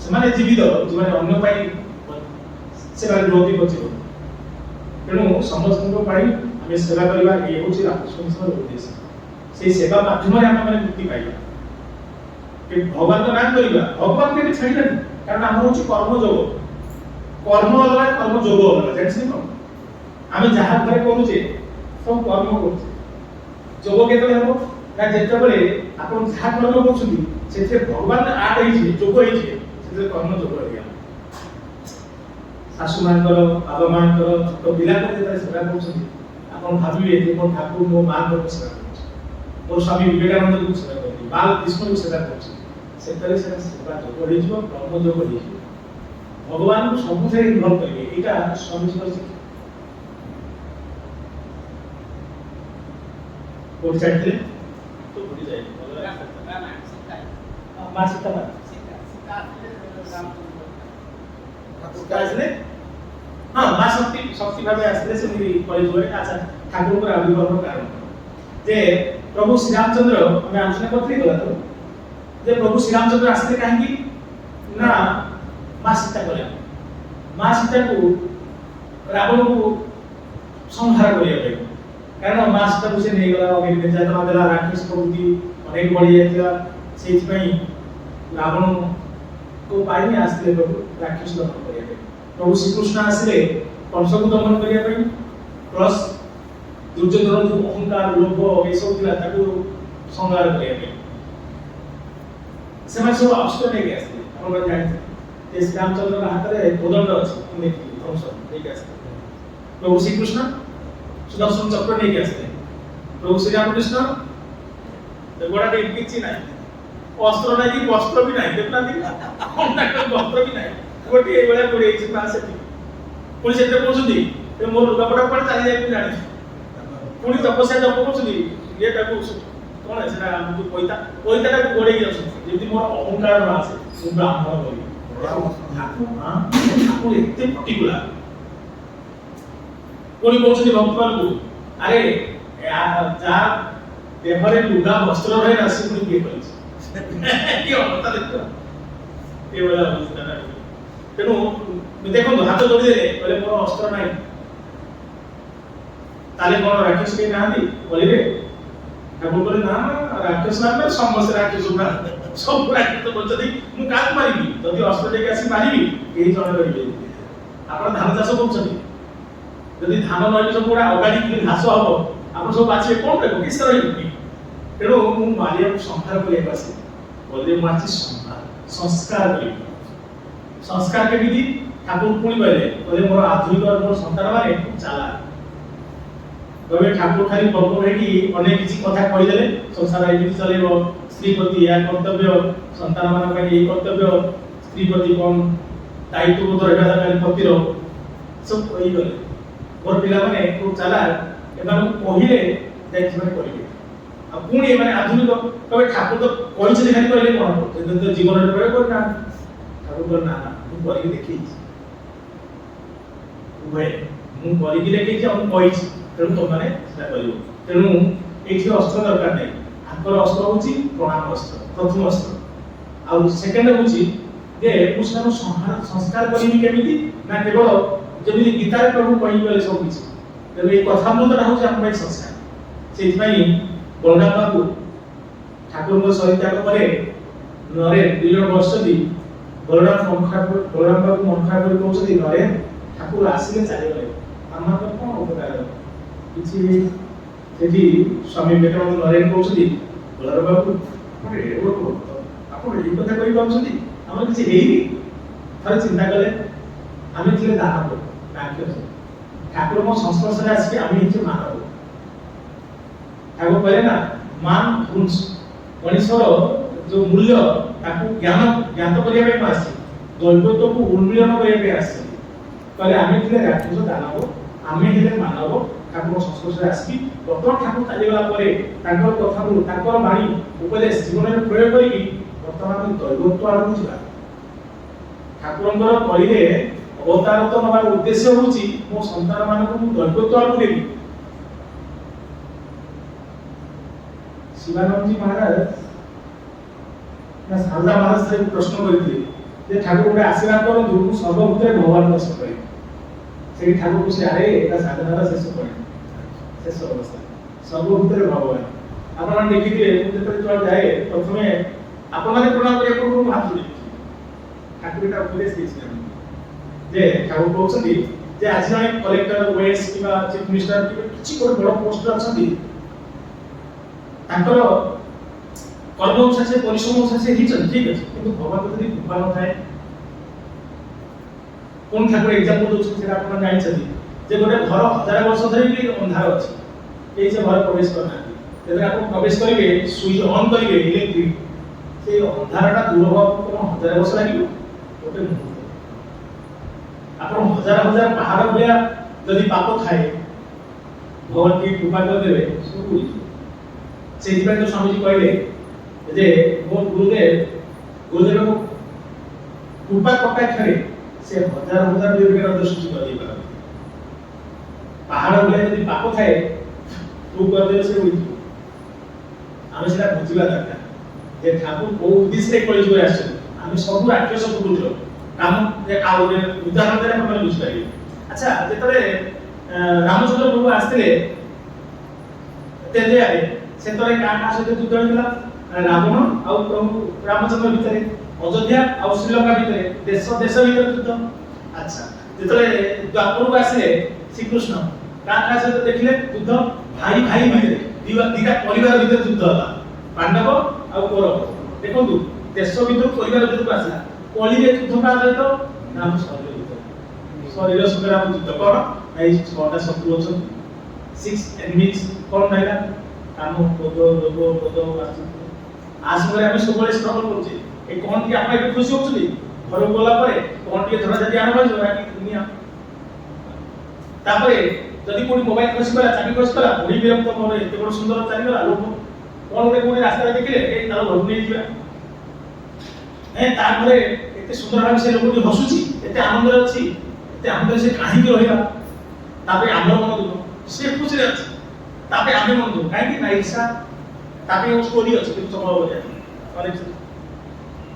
ସେମାନେ ଜୀବିତ, ଯେଉଁମାନେ ଅନ୍ୟ ପାଇଁ ସେମାନେ ରୁହନ୍ତି ବଞ୍ଚିବ। ତେଣୁ ସମସ୍ତଙ୍କ ପାଇଁ ଆମେ ସେବା କରିବା, ଏ ହେଉଛି ରାମକୃଷ୍ଣ ମିଶନର ଉଦ୍ଦେଶ୍ୟ। ସେଇ ସେବା ମାଧ୍ୟମରେ ଆମେ ମାନେ ମୁକ୍ତି ପାଇବା, ଭଗବାନଙ୍କ ନାମ କରିବା। ଭଗବାନ କେବେ ଛାଡ଼ିବେନି, କାରଣ ଆମର ହେଉଛି କର୍ମଯୋଗ। କର୍ମ ଅଲଗା, କର୍ମ ଯୋଗ ଅଲଗା, ଜାଣିଛନ୍ତି କଣ? ଆମେ ଯାହା ଘରେ କରୁଛେ ସବୁ କର୍ମ କରୁଛେ, ଯୋଗ କେତେବେଳେ ହେବ ନା ଯେତେବେଳେ ଆପଣ ଯାହା କର୍ମ କରୁଛନ୍ତି ସେଥିରେ ଭଗବାନ ଆଡ୍ ହେଇଯିବେ, ଯୋଗ ହେଇଯିବେ, ସେଥିରେ କର୍ମ ଯୋଗ ହେଇଗଲା। ଶାଶୁ ମାନଙ୍କର, ବାବା ମାନଙ୍କର, ଛୋଟ ପିଲାଙ୍କର ଯେତେବେଳେ ସେବା କରୁଛନ୍ତି ଆପଣ ଭାବିବେ ଯେ ମୋ ଠାକୁର ମୋ ମାଙ୍କର ସେବା କରୁଛି, ମୋର ସ୍ୱାମୀ ବିବେକାନନ୍ଦଙ୍କୁ ସେବା କରୁଛି, ବାଲକୃଷ୍ଣଙ୍କୁ ସେବା କରୁଛି, ସେତେବେଳେ ସେଟା ସେବା ଯୋଗ ହେଇଯିବ, କର୍ମ ଯୋଗ ହେଇଯିବ। ଭଗବାନଙ୍କୁ ସବୁଥିରେ ଇନଭଲ୍ଭ କରିବେ, ଏଇଟା ସ୍ୱାମୀଜୀଙ୍କର ଶିକ୍ଷା। କୋଉଠି ଛାଡ଼ିଥିଲେ ତ ଭୁଲି ଯାଏ ମା ସୀତା ଆସିଲେ, ହଁ ମା ଶକ୍ତି ଭାବେ ଆସିଲେ ସେମିତି କରିଯିବେ। ଆଚ୍ଛା ଠାକୁରଙ୍କର ଆବିର୍ଭାବର କାରଣ ଯେ ପ୍ରଭୁ ଶ୍ରୀରାମଚନ୍ଦ୍ର, ଆମେ ଆଲୋଚନା କରିଥିଲେ ଗଲା ତ ଯେ ପ୍ରଭୁ ଶ୍ରୀରାମଚନ୍ଦ୍ର ଆସିଲେ କାହିଁକି ନା ମା ସୀତା କଲେ, ମା ସୀତାକୁ ରାବଣକୁ ସଂହାର କରିବା ପାଇଁ, କାରଣ ମା ସୀତାକୁ ସେ ନେଇଗଲା, ଅନେକ ନିର୍ଯାତନା ଦେଲା, ରାକ୍ଷସ ପ୍ରବୃତ୍ତି ଅନେକ ବଢ଼ି ଯାଇଥିଲା। ସେଇଥିପାଇଁ ରାବଣକୁ ପାଇଁ ଆସିଥିଲେ ପ୍ରଭୁ ରାକ୍ଷସ ଦମନ କରିବା ପାଇଁ। ପ୍ରଭୁ ଶ୍ରୀକୃଷ୍ଣ ଆସିଲେ କଂସକୁ ଦମନ କରିବା ପାଇଁ, ପ୍ଲସ୍ ଦୁର୍ଯ୍ୟୋଧନ ଯୋଉ ଅହଙ୍କାର, ଲୋଭ ଏସବୁ ଥିଲା ତାକୁ ସଂହାର କରିବା ପାଇଁ। ସେମାନେ ସବୁ ଅସ୍ତ୍ର ନେଇକି ଆସିଥିଲେ। ଆପଣ ଜାଣିଥିବେ ଯେ ଶ୍ରୀରାମଚନ୍ଦ୍ରଙ୍କ ହାତରେ କୋଦଣ୍ଡ ଅଛି, ଧନୁଷ ନେଇକି ଆସିଥିଲେ। ପ୍ରଭୁ ଶ୍ରୀକୃଷ୍ଣ ସୁଦର୍ଶନ ଚକ୍ର ନେଇକି ଆସିଥିଲେ। ପ୍ରଭୁ ଶ୍ରୀରାମକୃଷ୍ଣ ଗୋଡ଼ାଟେ କିଛି ନାହିଁ, ଅସ୍ତ୍ର ନାହିଁ କି ବସ୍ତ୍ର ବି ନାହିଁ, ଦେଖୁନାହାନ୍ତି ବସ୍ତ୍ର ବି ନାହିଁ, ଗୋଟିଏ ଏଇଭଳିଆ ଗୋଡି ହେଇଛି ମା ସେଠି। ପୁଣି ସେଥିରେ କହୁଛନ୍ତି ମୋର ଲୁଗାପଟା କୁଆଡେ ଚାଲି ଯାଇକି ଜାଣିଛି। ପୁଣି ତପସ୍ୟା ଜପ କରୁଛନ୍ତି, ଇଏଟାକୁ କଣ ସେଟା ଯୋଉ ପଇତାଟାକୁ ଗୋଡେଇକି ଆସୁଛନ୍ତି, ଯେମିତି ମୋର ଅହଙ୍କାର ନ ଆସେ, ମୁଁ ବ୍ରାହ୍ମଣ କରିବି। ଏତେ ପର୍ଟିକୁଲାର। ପୁଣି କହୁଛନ୍ତି ଭକ୍ତମାନଙ୍କୁ, ଆରେ ଯାହା ଦେହରେ ଲୁଗା ବସ୍ତ୍ର ରହେ ନା, ସେ ପୁଣି କିଏ କରିଛି? କି ଅବସ୍ଥା ଦେଖିବ, ଏଇଭଳିଆ ଅବସ୍ଥା। ତେଣୁ ଦେଖନ୍ତୁ, ହାତ ଯୋଡ଼ିଦେଲେ, କହିଲେ ମୋର ଅସ୍ତ୍ର ନାହିଁ। ତାହେଲେ କଣ ରାକ୍ଷସ କେହି ନାହାନ୍ତି ବଳିରେ? ଠାକୁର କହିଲେ ନା, ରାକ୍ଷସ ନା, ସମସ୍ତେ ରାକ୍ଷସ ନା, ସବୁ ରାକ୍ଷସ କରୁଛନ୍ତି। ମୁଁ କାହାକୁ ମାରିବି? ଯଦି ଅସ୍ତ୍ର ନେଇକି ଆସି ମାରିବି, କେହି ଜଣେ ରହିବେ। ଆପଣ ଧାନ ଚାଷ କରୁଛନ୍ତି, ଯଦି ଧାନ ନଈ ସବୁ ଗୁଡା ଅଗାଡି ଘାସ ହବ, ଆପଣ ସବୁ ବାଛିବେ, କଣ ରହିବ? କିଛି ରହିବନି। ତେଣୁ ମୁଁ ମାରିବାକୁ ସଂହାର କରିବାକୁ ଆସିବି। ବଳିରେ ମୁଁ ଆସି ସଂସ୍କାର କରିବି। ସଂସ୍କାର କେମିତି? ଠାକୁର ପୁଣି କହିଲେ ମୋର ଆଧୁନିକ ସନ୍ତାନ ମାନେ ଚାଲା କହିବେ, ଠାକୁର ଖାଲି ପର୍ବ ହେଇକି ଅନେକ କିଛି କଥା କହିଦେଲେ, ସଂସାର ଏମିତି ଚଲେଇବ, ସ୍ତ୍ରୀ ପ୍ରତି ଏହା କର୍ତ୍ତବ୍ୟ, ସନ୍ତାନ ମାନଙ୍କ ପାଇଁ ଏଇ କର୍ତ୍ତବ୍ୟ, ସ୍ତ୍ରୀ ପ୍ରତି କଣ ଦାୟିତ୍ୱ ରହିବା ଦରକାର, ପତିର ସବୁ କହିଗଲେ। ମୋର ପିଲାମାନେ ଖୁବ ଚାଲା, ଏମାନଙ୍କୁ କହିଲେ ଯାଇକି ସେମାନେ କରିବେ। ଆଉ ପୁଣି ଏମାନେ ଆଧୁନିକ କହିବେ, ଠାକୁର ତ କହିଛନ୍ତି ଖାଲି କହିଲେ କଣ ହବ, ଜୀବନରେ ପ୍ରୟୋଗ କରିନାହାନ୍ତି। ଠାକୁର କହିଲେ ନା, ମୁଁ କରିକି ଦେଖେଇଛି, ମୁଁ କରିକି ଦେଖେଇଛି, ଆଉ ମୁଁ କହିଛି, ତେଣୁ ତମମାନେ ସେଟା କରିବ। ତେଣୁ ଏଇଠି ଅସ୍ତ୍ର ଦରକାର ନାହିଁ। ଆଙ୍କର ଅସ୍ତ୍ର ହଉଛି ପ୍ରଣାମ ଅସ୍ତ୍ର, ପ୍ରଥମ ଅସ୍ତ୍ର। ଆଉ ସେକେଣ୍ଡ ହଉଛି ଯେ ମୁଁ ସେମାନଙ୍କୁ ସଂସ୍କାର କରିବି କେମିତି ନା, କେବଳ ଯେମିତି ଗୀତାରେ ପ୍ରଭୁ କହିଗଲେ ସବୁ କିଛି। ତେଣୁ ଏଇ କଥାମୃତଟା ହଉଛି ଆମ ପାଇଁ ସଂସ୍କାର। ସେଇଥିପାଇଁ ବଳରାମ ବାବୁ ଠାକୁରଙ୍କ ସହିତ୍ୟାଗ ପରେ ନରେନ 2 ଜଣ ବସିଛନ୍ତି। ବଳରାମ ବାବୁ ମନ ଖରାପ କରି କହୁଛନ୍ତି, ନରେନ ଠାକୁର ଆସିଲେ ଚାଲିଗଲେ, ଆମର କଣ ଉପକାର କିଛି? ସେଠି ସ୍ୱାମୀ ବିବେକାନନ୍ଦ ନରେନ କହୁଛନ୍ତି, ବଳରାମ ବାବୁ ଆପଣ ଏଇ କଥା କହି ପାରୁଛନ୍ତି, ଆମର କିଛି ହେଇନି। ଥରେ ଚିନ୍ତା କଲେ, ଆମେ ଥିଲେ ଦାନବ, ଠାକୁରଙ୍କ ସଂସ୍ପର୍ଶରେ ଆସିକି ଆମେ ହେଇଛୁ ମାନବ। ଠାକୁର କହିଲେ ନା, ମାନ ମଣିଷର ଯୋଉ ମୂଲ୍ୟ, ତାକୁ ଜ୍ଞାତ କରିବା ପାଇଁ ଆସିଛି, ଦୈବତ୍ୱକୁ ଉନ୍ମୀଳନ କରିବା ପାଇଁ ଆସିଛି। କହିଲେ ଆମେ ଥିଲେ ରାକ୍ଷସ ଦାନବ, ଆମେ ହେଲେ ମାନବ, ଠାକୁର ସଂସ୍ପର୍ଶରେ ଆସିକି ବର୍ତ୍ତମାନ ଠାକୁର ଚାଲିଗଲା ପରେ ତାଙ୍କର କଥାକୁ, ତାଙ୍କର ବାଣୀ ଉପଦେଶ ଜୀବନରେ ପ୍ରୟୋଗ କରିକି ବର୍ତ୍ତମାନ ଦୈବତ୍ୱ ଆଡକୁ ଯିବା। ଠାକୁରଙ୍କର କହିଲେ ଅବତାର ତ ନେବାର ଉଦ୍ଦେଶ୍ୟ ହଉଛି ମୋ ସନ୍ତାନ ମାନଙ୍କୁ ମୁଁ ଦୈବତ୍ୱ ଆଡକୁ ନେବି। ଶିବାନନ୍ଦଜୀ ମହାରାଜ ସାରଦା ମହାରାଜ ପ୍ରଶ୍ନ କରିଥିଲେ ଯେ ଠାକୁର ଗୋଟେ ଆଶୀର୍ବାଦ କରନ୍ତୁ, ମୁଁ ସର୍ବଭୂତରେ ଭଗବାନ ଦର୍ଶନ କରିବି। ସେଇ ଠାକୁର କହୁଛି, ଆରେ ଏଟା ସାଧନାର ଶେଷ ପଡେ, ଶେଷ ଅବସ୍ଥା, ସର୍ବଭୂତରେ ଭଗବାନ। ଆପଣମାନେ ଦେଖିଥିବେ, ମୁଁ ଯେତେବେଳେ ଯୁଆଡେ ଯାଏ, ପ୍ରଥମେ ଆପଣମାନେ ପ୍ରଣାମ କରିବା ପୂର୍ବରୁ ମୁଁ ହାତ ଯୋଡ଼ିବି। ଠାକୁର ଏଟା ଉପଦେଶ ଦେଇଛନ୍ତି ଯେ ଠାକୁର କହୁଛନ୍ତି ଯେ ଆଜି ଜଣେ କଲେକ୍ଟର, ଓଏସ୍ କିମ୍ବା ଚିଫ ମିନିଷ୍ଟର କିମ୍ବା କିଛି ଗୋଟେ ବଡ଼ ପୋଷ୍ଟରେ ଅଛନ୍ତି, ତାଙ୍କର କର୍ମ ଅନୁସାରେ ସେ ପରିଶ୍ରମ ଅନୁସାରେ ସେ ହେଇଛନ୍ତି, ଠିକ ଅଛି, କିନ୍ତୁ ଭଗବାନ ଯଦି କୃପା ନଥାଏ, কোন ঠাকুর এক্সাম্পল দଉଛନ୍ତି সেটা আপনারা জানিଛନ୍ତି যে ଗୋଟେ ଘର 1000 ବର୍ଷ ଧରି ବି ଅନ୍ଧାର ଅଛି, କେହି ସେ ଘରେ ପ୍ରବେଶ କରୁନାହାନ୍ତି। ଯେତେବେଳେ ଆପଣ ପ୍ରବେଶ କରିବେ, ସୁଇଚ୍ ଅନ୍ କରିବେ ଇଲେକ୍ଟ୍ରିକ, ସେଇ ଅନ୍ଧାରଟା ଦୂର ହବାକୁ କ'ଣ 1000 ବର୍ଷ ଲାଗିବ? ଗୋଟେ ମୁହୂର୍ତ୍ତ। ଆପଣ ହଜାର ହଜାର ପାହାଡ଼ ଭଳିଆ ଯଦି ପାପ ଥାଏ, ଭଗବାନ ଟିକେ କୃପା କରିଦେବେ, ସବୁ ଉଡ଼ିଯିବ। ସେଇଥିପାଇଁ ତ ସ୍ୱାମୀଜୀ କହିଲେ ଯେ ମୋ ଗୁରୁଦେବଙ୍କ କୃପା କଟାକ୍ଷରେ ସେ ହଜାର ହଜାର ନିର୍ବିଘ୍ନ ସୃଷ୍ଟି କରିଦେଇପାରନ୍ତି। ପାହାଡ଼ ଭଳିଆ ଯଦି ପାପ ଥାଏ, ତୁ କରିଦେଲେ ସେ ଉଡ଼ିଯିବ। ଆମେ ସେଟା ବୁଝିବା ଦରକାର ଯେ ଠାକୁର କୋଉ ଉଦ୍ଦେଶ୍ୟରେ କଳିଯୁଗରେ ଆସିଛନ୍ତି। ଆମେ ସବୁ ରାକ୍ଷସ କୁକୁର କାମ ଆଉ ଗୋଟେ ଉଦାହରଣ ଦେଲେ ଆପଣ ବୁଝିପାରିବେ। ଆଚ୍ଛା, ଯେତେବେଳେ ରାମଚନ୍ଦ୍ର ପ୍ରଭୁ ଆସିଥିଲେ ତେଜୟାରେ, ସେତେବେଳେ କାହା ସହିତ ଯୁଦ୍ଧ ହେଇଥିଲା? ରାବଣ ଆଉ ପ୍ରଭୁ ରାମଚନ୍ଦ୍ର ଭିତରେ, ଅଯୋଧ୍ୟା ଆଉ ଶ୍ରୀଲଙ୍କା ଭିତରେ, ଦେଶ ଭିତରେ ଯୁଦ୍ଧ। ଆଚ୍ଛା, ଯେତେବେଳେ ଦ୍ୱାପରକୁ ଆସିଲେ ଶ୍ରୀକୃଷ୍ଣ, କାହା ସହିତ ଦେଖିଲେ ଯୁଦ୍ଧ? ଭାଇ ଭିତରେ, ଦିଟା ପରିବାର ଭିତରେ ଯୁଦ୍ଧ ହେଲା, ପାଣ୍ଡବ ଆଉ କୌରବ। ଦେଖନ୍ତୁ, ଦେଶ ଭିତରୁ ପରିବାର ଭିତରକୁ ଆସିଲା କଳିରେ ଯୁଦ୍ଧ କାହା ସହିତ ନା ଆମ ଶରୀର ଭିତରେ ଶରୀର ସଙ୍ଗରେ ଆମ ଯୁଦ୍ଧ କଣ ଏଇ 6ଟା ଶତ୍ରୁ ଅଛନ୍ତି 6 enemies କଣ ରହିଲା କାମ କ୍ରୋଧ ଲୋଭ କ୍ରୋଧ ଆ ସାଙ୍ଗରେ ଆମେ ସବୁବେଳେ ଷ୍ଟ୍ରଗଲ କରୁଛେ ଏ କଣ କି ଆପଣ ଏବେ ଖୁସି ହଉଛନ୍ତି ଘରକୁ ଗଲା ପରେ କଣ ଟିକେ ଧରା ଯଦି ଆରମ୍ଭ ହେଇଯିବ ଦୁନିଆ ତାପରେ ଯଦି କୋଉଠି ମୋବାଇଲ ଖସିଗଲା ଚାବି ଖସିଗଲା ପୁଣି ବିରକ୍ତ ମୋର ଏତେ ବଡ଼ ସୁନ୍ଦର ଚାଲିଗଲା ଲୋକ କଣ ଗୋଟେ ରାସ୍ତାରେ ଦେଖିଲେ ଏଇ ତାର ଘରକୁ ନେଇଯିବା ତାପରେ ଏତେ ସୁନ୍ଦର ଭାବେ ସେ ଲୋକଟି ହସୁଛି ଏତେ ଆନନ୍ଦରେ ଅଛି ଏତେ ଆନନ୍ଦରେ ସେ କାହିଁକି ରହିଲା ତାପରେ ଆମର ମନ ଦୁଃଖ ସେ ଖୁସିରେ ଅଛି ତାପରେ ଆମେ ମନ ଦୁଃଖ କାହିଁକି ନା ଇର୍ଷା ତାପରେ ଗୋଟେ ଷ୍ଟୋରି ଅଛି କିନ୍ତୁ ସମୟ ବଜାয়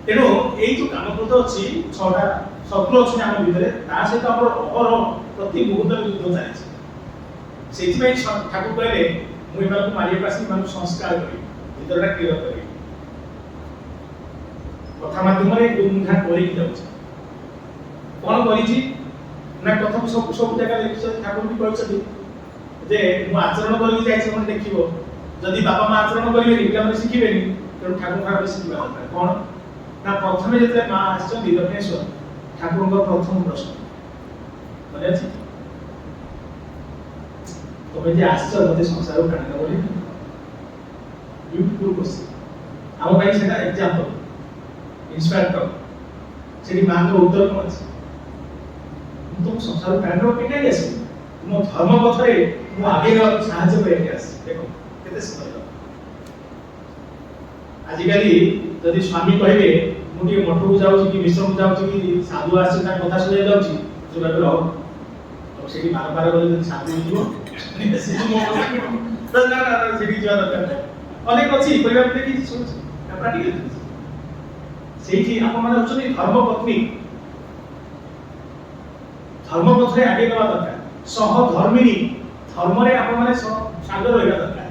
ତେଣୁ ଏଇ ଯୋଉ କାମକ୍ରୋଧ ଅଛି 6ଟା ଶତ୍ରୁ ଅଛନ୍ତି ଆମ ଭିତରେ ତା ସହିତ ଆମର ଅହରହ ପ୍ରତି ମୁହୂର୍ତ୍ତରେ ଯୁଦ୍ଧ ଚାଲିଛି ସେଥିପାଇଁ ଠାକୁର କହିଲେ ମୁଁ ଏମାନଙ୍କୁ ମାରିବାକୁ ଆସି ଏମାନଙ୍କୁ ସଂସ୍କାର କରିବି ଭିତରଟା କ୍ଲିୟର କରିବି କଥା ମାଧ୍ୟମରେ ଗୁଣ୍ଡା କରିକି ଯାଉଛି କଣ କରିଛି ନା ପ୍ରଥମ ସବୁ ଜାଗା ଲେଖିଛନ୍ତି ଠାକୁର ବି କହିଛନ୍ତି ଯେ ମୁଁ ଆଚରଣ କରିକି ଯାଇଛି ମତେ ଦେଖିବ ଯଦି ବାପା ମା ଆଚରଣ କରିବେନି ପିଲାମାନେ ଶିଖିବେନି ତେଣୁ ଠାକୁର ଭାବେ ଶିଖିବା ଦରକାର କଣ ନା ପ୍ରଥମେ ଯେତେବେଳେ ମା ଆସିଛନ୍ତି ଦକ୍ଷିଣେଶ୍ୱର ଠାକୁରଙ୍କ ପ୍ରଥମ ପ୍ରଶ୍ନ ମନେ ଅଛି ତମେ ଯେ ଆସିଛ ମତେ ସଂସାରକୁ କାଢିଦେବ ବୋଲି ବ୍ୟୁଟିଫୁଲ କ୍ୱେଶ୍ଚନ ଆମ ପାଇଁ ସେଟା ଏକ୍ସାମ୍ପଲ ଇନ୍ସପାୟାର କର ସେଠି ମାଙ୍କର ଉତ୍ତର କଣ ଅଛି ମୁଁ ତୁମ ସଂସାରକୁ କାଢିଦେବ କେମିତି ଆସିବି ତୁମ ଧର୍ମ ପଥରେ ମୁଁ ଆଗେଇ ନେବାକୁ ସାହାଯ୍ୟ କରିବାକୁ ଆସିଛି ଦେଖ କେତେ ସୁନ୍ଦର ଆଜିକାଲି ଯଦି ସ୍ୱାମୀ କହିବେ ମୁଁ ଟିକେ ମଠକୁ ଯାଉଛି କି ମିଶ୍ରକୁ ଯାଉଛି କି ସାଧୁ ଆସିଛି ତାଙ୍କ କଥା ଶୁଣିବାକୁ ଯାଉଛି ତୁ କହିବେ ରହ ସେଠି ବାରବାର ଗଲେ ଯଦି ସାଧୁ ହେଇଯିବ ସେଠି ଯିବା ଦରକାର ଅନେକ ଅଛି ପରିବାର ଦେଖିଛି ଶୁଣୁଛି ପ୍ରାକ୍ଟିକାଲ ସେଇଠି ଆପଣମାନେ ହଉଛନ୍ତି ଧର୍ମପତ୍ନୀ ଧର୍ମପଥରେ ଆଗେଇ ନେବା ଦରକାର ସହଧର୍ମିଣୀ ଧର୍ମରେ ଆପଣମାନେ ସାଙ୍ଗ ରହିବା ଦରକାର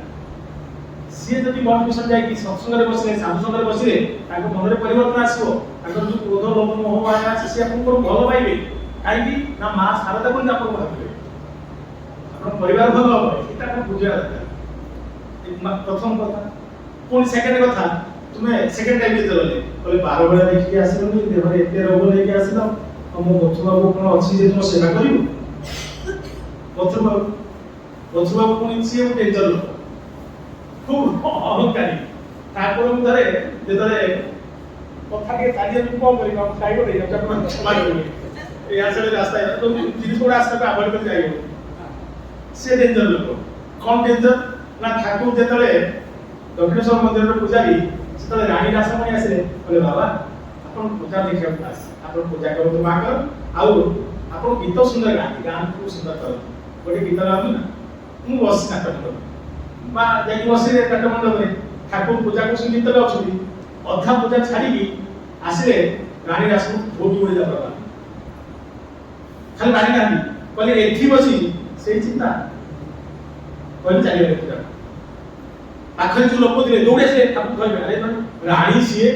ସିଏ ଯଦି ମଠ ମିଶନ ଯାଇକି ସତ୍ସଙ୍ଗରେ ବସିଲେ ସାଧୁ ସଙ୍ଗରେ ବସିଲେ ତାଙ୍କ ମନରେ ପରିବର୍ତ୍ତନ ଆସିବ ତାଙ୍କର ଯୋଉ କ୍ରୋଧ ଲୋଭ ମୋହ ମାୟା ଅଛି ସେ ଆପଣଙ୍କୁ ଭଲ ପାଇବେ କାହିଁକି ନା ମା ଶାରଦା ବୋଲି ଆପଣଙ୍କୁ ଭାବିବେ ଆପଣ ପରିବାର ଭଲ ହବ ଏଇଟା ଆପଣ ବୁଝିବା ଦରକାର ପ୍ରଥମ କଥା ପୁଣି ସେକେଣ୍ଡ କଥା ତୁମେ ସେକେଣ୍ଡ ଟାଇମ୍ ଯେତେ ଗଲେ କହିଲେ 12 ବେଳେ ଦେଖିକି ଆସିଲନି ଦେହରେ ଏତେ ରୋଗ ନେଇକି ଆସିଲ ମୋ ବଥୁ ବାବୁ କଣ ଅଛି ଯେ ତୁମ ସେବା କରିବୁ ବଥୁ ବାବୁ ପୁଣି ସିଏ ଗୋଟେ ଡେଞ୍ଜର ଲୋକ খুব অহংকারী ঠাকুরଙ୍କୁ ধরে যেতরে কথা ଟିକେ ଚାଲିବାକୁ କଣ କରିବ ଆମେ ଚାହିଁବ ଦେଇ ଯାଉଛି ଆପଣ କ୍ଷମା କରିବେ এই আসলে রাস্তায় তো জিনিস গুলো রাস্তাকে আভয়েড করে যাইব সে ডেঞ্জর লোক কোন ডেঞ্জর না ঠাকুর যেতরে দক্ষিণেশ্বর মন্দিরের পূজারী সেতরে রানী রাসমণি আসলে বলে বাবা ଆପଣ ପୂଜା ଦେଖିବାକୁ ଆସ ଆପଣ ପୂଜା କରନ୍ତୁ ମାଙ୍କର ଆଉ ଆପଣ ଗୀତ ସୁନ୍ଦର ଗାଆନ୍ତି ଗାନ ଖୁବ ସୁନ୍ଦର କରନ୍ତି ଗୋଟେ ଗୀତ ଗାଆନ୍ତୁ ନା ମୁଁ ବସି ନାଟକ କରୁ ମା ଯାଇକି ବସିଲେ ନାଟ ମଣ୍ଡପରେ ଠାକୁର ପୂଜା କରୁଛନ୍ତି ଗୀତ ଗାଉଛନ୍ତି ଅଧା ପୂଜା ଛାଡ଼ିକି ଆସିଲେ ରାଣୀ ରାସକୁ ଭୋଗୀ ଭଳି ଯାତ୍ରା ଖାଲି ରାଣୀ ନାହାନ୍ତି କହିଲେ ଏଠି ବସି ସେଇ ଚିନ୍ତା କହିଲେ ଚାଲିଗଲେ ପୂଜା ପାଖରେ ଯୋଉ ଲୋକ ଥିଲେ ଦୌଡ଼ି ଆସିଲେ ଠାକୁର କହିବେ ଆରେ ରାଣୀ ସିଏ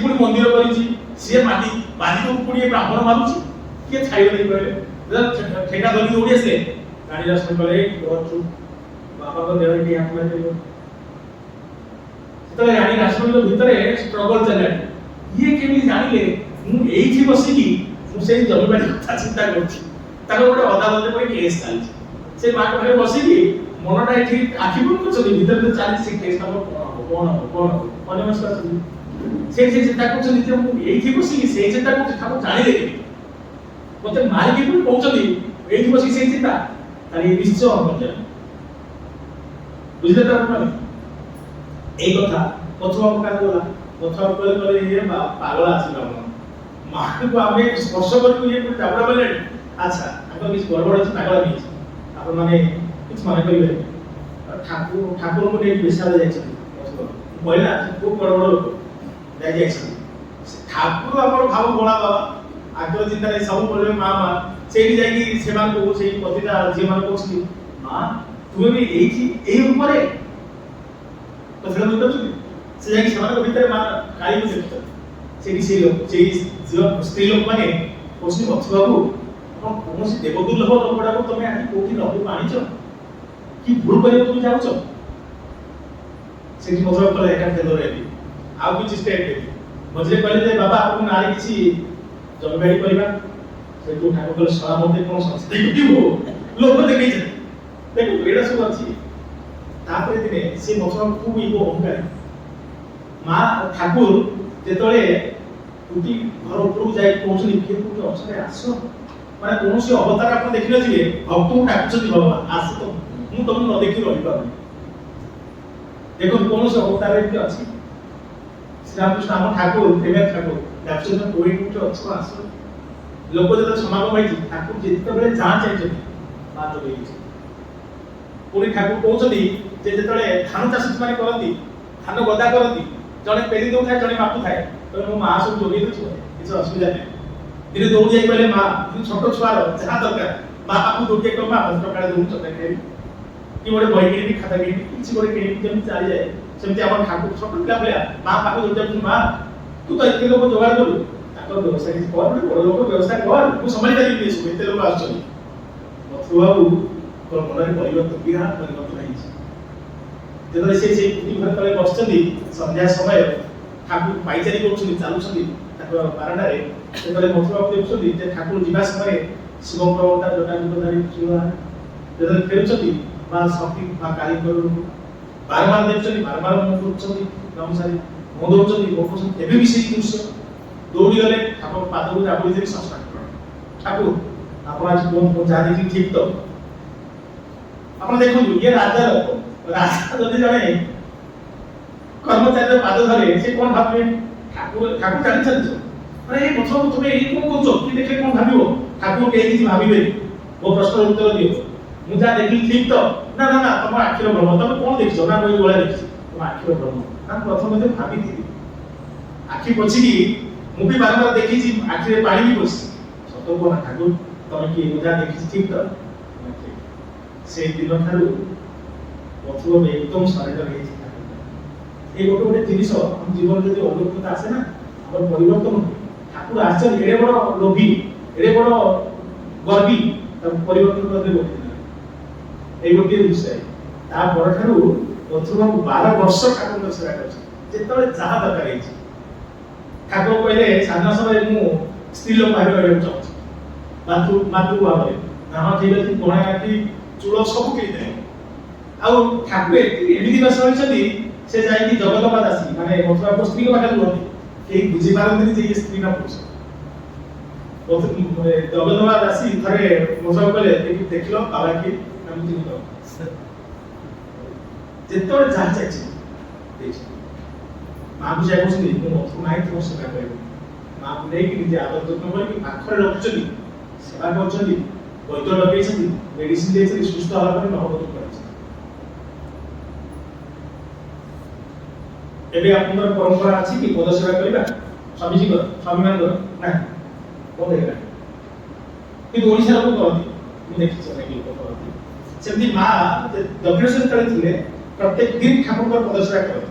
ପୁଣି ମନ୍ଦିର କରିଛି ସିଏ ମାଟି ବାଜିକୁ ପୁଣି ବ୍ରାହ୍ମଣ ମାରୁଛି କିଏ ଛାଇବ ଦେଇ କହିଲେ ଠେକା ଧରିକି ଦୌଡ଼ି ଆସିଲେ ରାଣୀ ରାସ କହିଲେ ଚୁପ୍ ବାବାଙ୍କ ଦେହରେ ଟିକେ ହାତ ମାରିପାରିବ ସେତେବେଳେ ରାଣୀ ରାସମଣିଙ୍କ ଭିତରେ ଷ୍ଟ୍ରଗଲ ଚାଲିଲାଣି ଇଏ କେମିତି ଜାଣିଲେ ମୁଁ ଏଇଠି ବସିକି ମୁଁ ସେଇ ଜମିବାଡ଼ି କଥା ଚିନ୍ତା କରୁଛି ତାଙ୍କର ଗୋଟେ ଅଦାଲତରେ ଗୋଟେ କେସ୍ ଚାଲିଛି ସେ ମା ପାଖରେ ବସିକି ମନଟା ଏଠି ଆଖି ବନ୍ଦ କରୁଛନ୍ତି ଭିତରେ ଚାଲିଛି ସେ କେସ୍ ଆମର କଣ ହବ ଅନ୍ୟମନସ୍କ ଅଛନ୍ତି ସେ ଚିନ୍ତା କରୁଛନ୍ତି ଯେ ମୁଁ ଏଇଠି ବସିକି ସେଇ ଚିନ୍ତା କରୁଛି ଠାକୁର ଜାଣିଲେ କେମିତି ମତେ ମାରିକି ପୁଣି କହୁଛନ୍ତି ଏଇଠି ବସିକି ସେଇ ଚିନ୍ତା ତାହେଲେ ନିଶ୍ଚୟ ଅପର୍ଯ୍ୟାୟ ବୁଝିଲେ ତ ଆପଣ এই কথা প্রথম কাজ গলা প্রথম করে করে ইয়ে পাগল আসিল আমরা মাকে আমি স্পর্শ করি ইয়ে করে যাবড়া বলে আচ্ছা আমরা কিছু গড়বড় আছে পাগল হয়েছে আপন মানে কিছু মনে করিবে ঠাকুরଙ୍କୁ নেই বিশালে যাইছেন বইলা খুব বড় বড় লোক যাই যাইছেন ঠাকুর আমার ভাব বড়া বাবা আগ্রহ চিন্তারে সব বলবে মা সেইটি যাই সেମାନଙ୍କୁ সেই প্রতিটা যে মানে কইছি মা তুমি ବି এইଠି এই উপরে কথাটা বুঝতে পারছো সে যাই সেମାନଙ୍କ ভিতরে মা কালীকে দেখছো সেই সেই লোক সেই স্ত্রী লোক মানে কইছি ভক্ত বাবু ଆପଣ କୌଣସି ଦେବଦୁର୍ଲଭ ଲୋକଟାକୁ ତମେ ଆଜି କୋଉଠି ରଖିବାକୁ ଆଣିଛ କି ଭୁଲ କରିବାକୁ তুমি ଯାଉଛ ସେଠି ମତଲବ କଲେ ଏକା ଫେଲ ରେଲି ଆଉ କିଛି ଷ୍ଟେପ ଦେବି ମଝିରେ କହିଲେ ଯେ ବାବା ଆପଣଙ୍କ ନାଁରେ କିଛି ଜମିବାଡ଼ି କରିବା ସେଠୁ ଠାକୁର କହିଲେ ଶଳା ମତେ କଣ ସଂସ୍ଥା କରିବ ଲୋକ ଦେଖେଇଛନ୍ତି ଦେଖନ୍ତୁ ଏଇଟା ସବୁ ଅଛି। ତାପରେ ଦିନେ ସେ ମଥୁରା ଖୁବ୍ ଇଗୋ ଅହଙ୍କାରୀ ମା ଠାକୁର ଯେତେବେଳେ କୋଟି ଘର ଉପରକୁ ଯାଇ କହୁଛନ୍ତି କିଏ କୋଉଠି ଅଛନ୍ତି ଆସ ମାନେ କୌଣସି ଅବତାର ଆପଣ ଦେଖିନଥିବେ ଭକ୍ତଙ୍କୁ ଡାକୁଛନ୍ତି ଭଗବାନ ଆସ ତ ମୁଁ ତମକୁ ନ ଦେଖି ରହିପାରୁନି। ଦେଖନ୍ତୁ କୌଣସି ଅବତାର ଏମିତି ଅଛି ଶ୍ରୀରାମକୃଷ୍ଣ ଆମ ଠାକୁର ପ୍ରେମ ଠାକୁର ଡାକୁଛନ୍ତି କୋଉଠି ଅଛ ଆସ। ଲୋକ ଯେତେବେଳେ ସମାଗମ ହେଇଛି ଠାକୁର ଯେତେବେଳେ ଯାହା ଚାହିଁଛନ୍ତି ମା ଯୋଗେଇ ଦେଇଛନ୍ତି। ପୁଣି ଠାକୁର କହୁଛନ୍ତି ଯେ ଯେତେବେଳେ ଧାନ ଚାଷ ସେମାନେ କରନ୍ତି ଧାନ ଗଦା କରନ୍ତି ଜଣେ ପେରି ଦେଉଥାଏ ଜଣେ ମାପୁଥାଏ ତେଣୁ ମୋ ମା ସବୁ ଯୋଗେଇ ଦେଉଛି କିଛି ଅସୁବିଧା ନାହିଁ। ଦିନେ ଦୌଡ଼ି ଯାଇ କହିଲେ ମା ଛୋଟ ଛୁଆର ଯାହା ଦରକାର ମା ପାଖକୁ ଦୌଡ଼ି ଯାଇ ମା 10 ଟଙ୍କା ଦଉଛୁ ଚକଲେଟ୍ ଖାଇବି କି ଗୋଟେ ବହି କିଣିବି ଖାତା କିଣିବି କିଛି ଗୋଟେ କିଣିବି ଯେମିତି ଚାଲିଯାଏ ସେମିତି ଆମର ଠାକୁର ଛୋଟ ପିଲା ଭଳିଆ ମା ପାଖକୁ ଦୌଡ଼ି ଯାଉଛନ୍ତି ମା ତୁ ତ ଏତେ ଲୋକ ଯୋଗାଡ଼ କରୁ ତାଙ୍କର ବ୍ୟବସାୟ କିଛି କର ଗୋଟେ ବଡ଼ ଲୋକ ବ୍ୟବସାୟ କର ମୁଁ ସମ୍ଭାଳି ପାରିବିନି ଏସବୁ ଏତେ ଲୋକ ଆସୁଛନ୍ତି। ମଥୁବାବୁ ମନରେ ପରିବର୍ତ୍ତନ ବିରାଟ ପରିବର୍ତ୍ତନ ହେଇଛି। ଯେତେବେଳେ ସେ ସେଇ ପୁଟି ଘର ତଳେ ବସିଛନ୍ତି ସନ୍ଧ୍ୟା ସମୟ ଠାକୁର ପାଇଚାରି କରୁଛନ୍ତି ଚାଲୁଛନ୍ତି ତାଙ୍କ ବାରଣ୍ଡାରେ ସେତେବେଳେ ମଥୁବାବୁ ଦେଖୁଛନ୍ତି ଯେ ଠାକୁର ଯିବା ସମୟରେ ଶିବଙ୍କର ଜଟାଜୁଟଧାରୀ ଚୂଳା ଯେତେବେଳେ ଫେରୁଛନ୍ତି ମା ଶକ୍ତି ମା କାଳୀଙ୍କର ବାରମ୍ବାର ଦେଖୁଛନ୍ତି ବାରମ୍ବାର ମୁହଁ କରୁଛନ୍ତି ଗାମୁଛାରେ ମୁହଁ ଦଉଛନ୍ତି ମୁହଁ କରୁଛନ୍ତି ଏବେ ବି ସେଇ ଦୃଶ୍ୟ ଦୌଡ଼ି ଗଲେ ଠାକୁର ପାଦକୁ ଜାବୁଡ଼ି ଦେବି ସଂସ୍କାର ଠାକୁର ଆପଣ ଆଜି କୁହନ୍ତୁ ଯାହା ଦେଖିଲି ଠିକ ତ ଆପଣ ଦେଖନ୍ତୁ ଇଏ ରାଜା ଲୋକ ରାଜା ଯଦି ଜଣେ କର୍ମଚାରୀର ପାଦ ଧରେ ସେ କଣ ଭାବିବେ ଠାକୁର ଜାଣିଛନ୍ତି ମାନେ ଏଇ ପଛ ତୁମେ ଏଇ କଣ କହୁଛ କି ଦେଖିଲେ କଣ ଭାବିବ ଠାକୁର କେହି କିଛି ଭାବିବେନି ମୋ ପ୍ରଶ୍ନର ଉତ୍ତର ଦିଅ ମୁଁ ଯାହା ଦେଖିଲି ଠିକ ତ ନା ନା ନା ତମ ଆଖିର ଭ୍ରମ ତମେ କଣ ଦେଖିଛ ନା ମୁଁ ଏଇଭଳିଆ ଦେଖିଛି ତମ ଆଖିର ଭ୍ରମ ନା ପ୍ରଥମେ ଭାବିଥିଲି ଆଖି ପଛିକି ମୁଁ ବି ବାରମ୍ବାର ଦେଖିଛି ଆଖିରେ ପାଣି ବି ପଶିଛି ସତ କୁହ ନା ଠାକୁର ତମେ କି ଯାହା ଦେଖିଛି ଠିକ ତ সেই দিনଠାରୁ ମଥୁର ଏକଦମ ସରେଣ୍ଡର ହେଇଛି। এই ଗୋଟେ ଜିନିଷ ଆମ ଜୀବନରେ ଯଦି ଅଲୌକିକତା ଆସେ ନା ଆମର ପରିବର୍ତ୍ତନ ହୁଏ। ଠାକୁର ଆଶ୍ଚର୍ଯ୍ୟ ଏଡେ ବଡ ଲୋଭୀ ଏଡେ ବଡ ଗର୍ବୀ ତାକୁ ପରିବର୍ତ୍ତନ କରିଦେବେ ଏଇ ଗୋଟିଏ ବିଷୟ। ତା ପରଠାରୁ ମଥୁରକୁ 12 ବର୍ଷ ଠାକୁରଙ୍କ ସେବା କରିଛି ଯେତେବେଳେ ଯାହା ଦରକାର ହେଇଛି। ଠାକୁର କହିଲେ ସାଧାରଣ ସମୟରେ ମୁଁ ସ୍ତ୍ରୀ ଲୋକ ଭାବେ ରହିବାକୁ ଚାହୁଁଛି ମାତୃ ଭାବରେ ନା ହଁ ଠିକ ଅଛି ଗଣା କାଟି ଚୂଳ ସବୁ କିଣିଦେଲେ ଆଉ ଠାକୁର ଏମିତି ବେଶ ହୋଇଛନ୍ତି ସେ ଯାଇକି ଜଗନ୍ନାଥ ଦାସୀ ମାନେ ମଥୁରାଙ୍କ ସ୍ତ୍ରୀଙ୍କ ପାଖରେ ରୁହନ୍ତି କେହି ବୁଝିପାରନ୍ତିନି ଯେ ଇଏ ସ୍ତ୍ରୀ ନା ପୁରୁଷ। ଜଗନ୍ନାଥ ଦାସୀ ଥରେ ମଥୁରାକୁ କହିଲେ ଦେଖିଲ ବାବା କିଏ ନା ମୁଁ ଚିହ୍ନି ପାରୁନି ଯେତେବେଳେ ଯାହା ଚାହିଁଛି ମାଆକୁ ଯାହା କହୁଛନ୍ତି ମୁଁ ମଥୁର ନାହିଁ ତୁମ ସେବା କରିବି ମାଆକୁ ନେଇକି ନିଜେ ଆଦର ଯତ୍ନ କରିକି ପାଖରେ ରଖୁଛନ୍ତି ସେବା କରୁଛନ୍ତି ବୈଦ୍ୟ ଲଗେଇଛନ୍ତି ମେଡିସିନ ଦେଇଛନ୍ତି ସୁସ୍ଥ ହେଲା ପରେ ମହବତ କରିଛନ୍ତି। ଏବେ ଆପଣଙ୍କର ପରମ୍ପରା ଅଛି କି ପଦ ସେବା କରିବା ସ୍ୱାମୀଜୀଙ୍କର ସ୍ୱାମୀମାନଙ୍କର ନାହିଁ କଣ ହେଇଗଲା କିନ୍ତୁ ଓଡ଼ିଶା ଲୋକ କରନ୍ତି ମୁଁ ଦେଖିଛି ଅନେକ ଲୋକ କରନ୍ତି। ସେମିତି ମା ଦକ୍ଷିଣେଶ୍ୱର ତଳେ ଥିଲେ ପ୍ରତ୍ୟେକ ଦିନ ଠାକୁରଙ୍କର ପଦ ସେବା କରନ୍ତି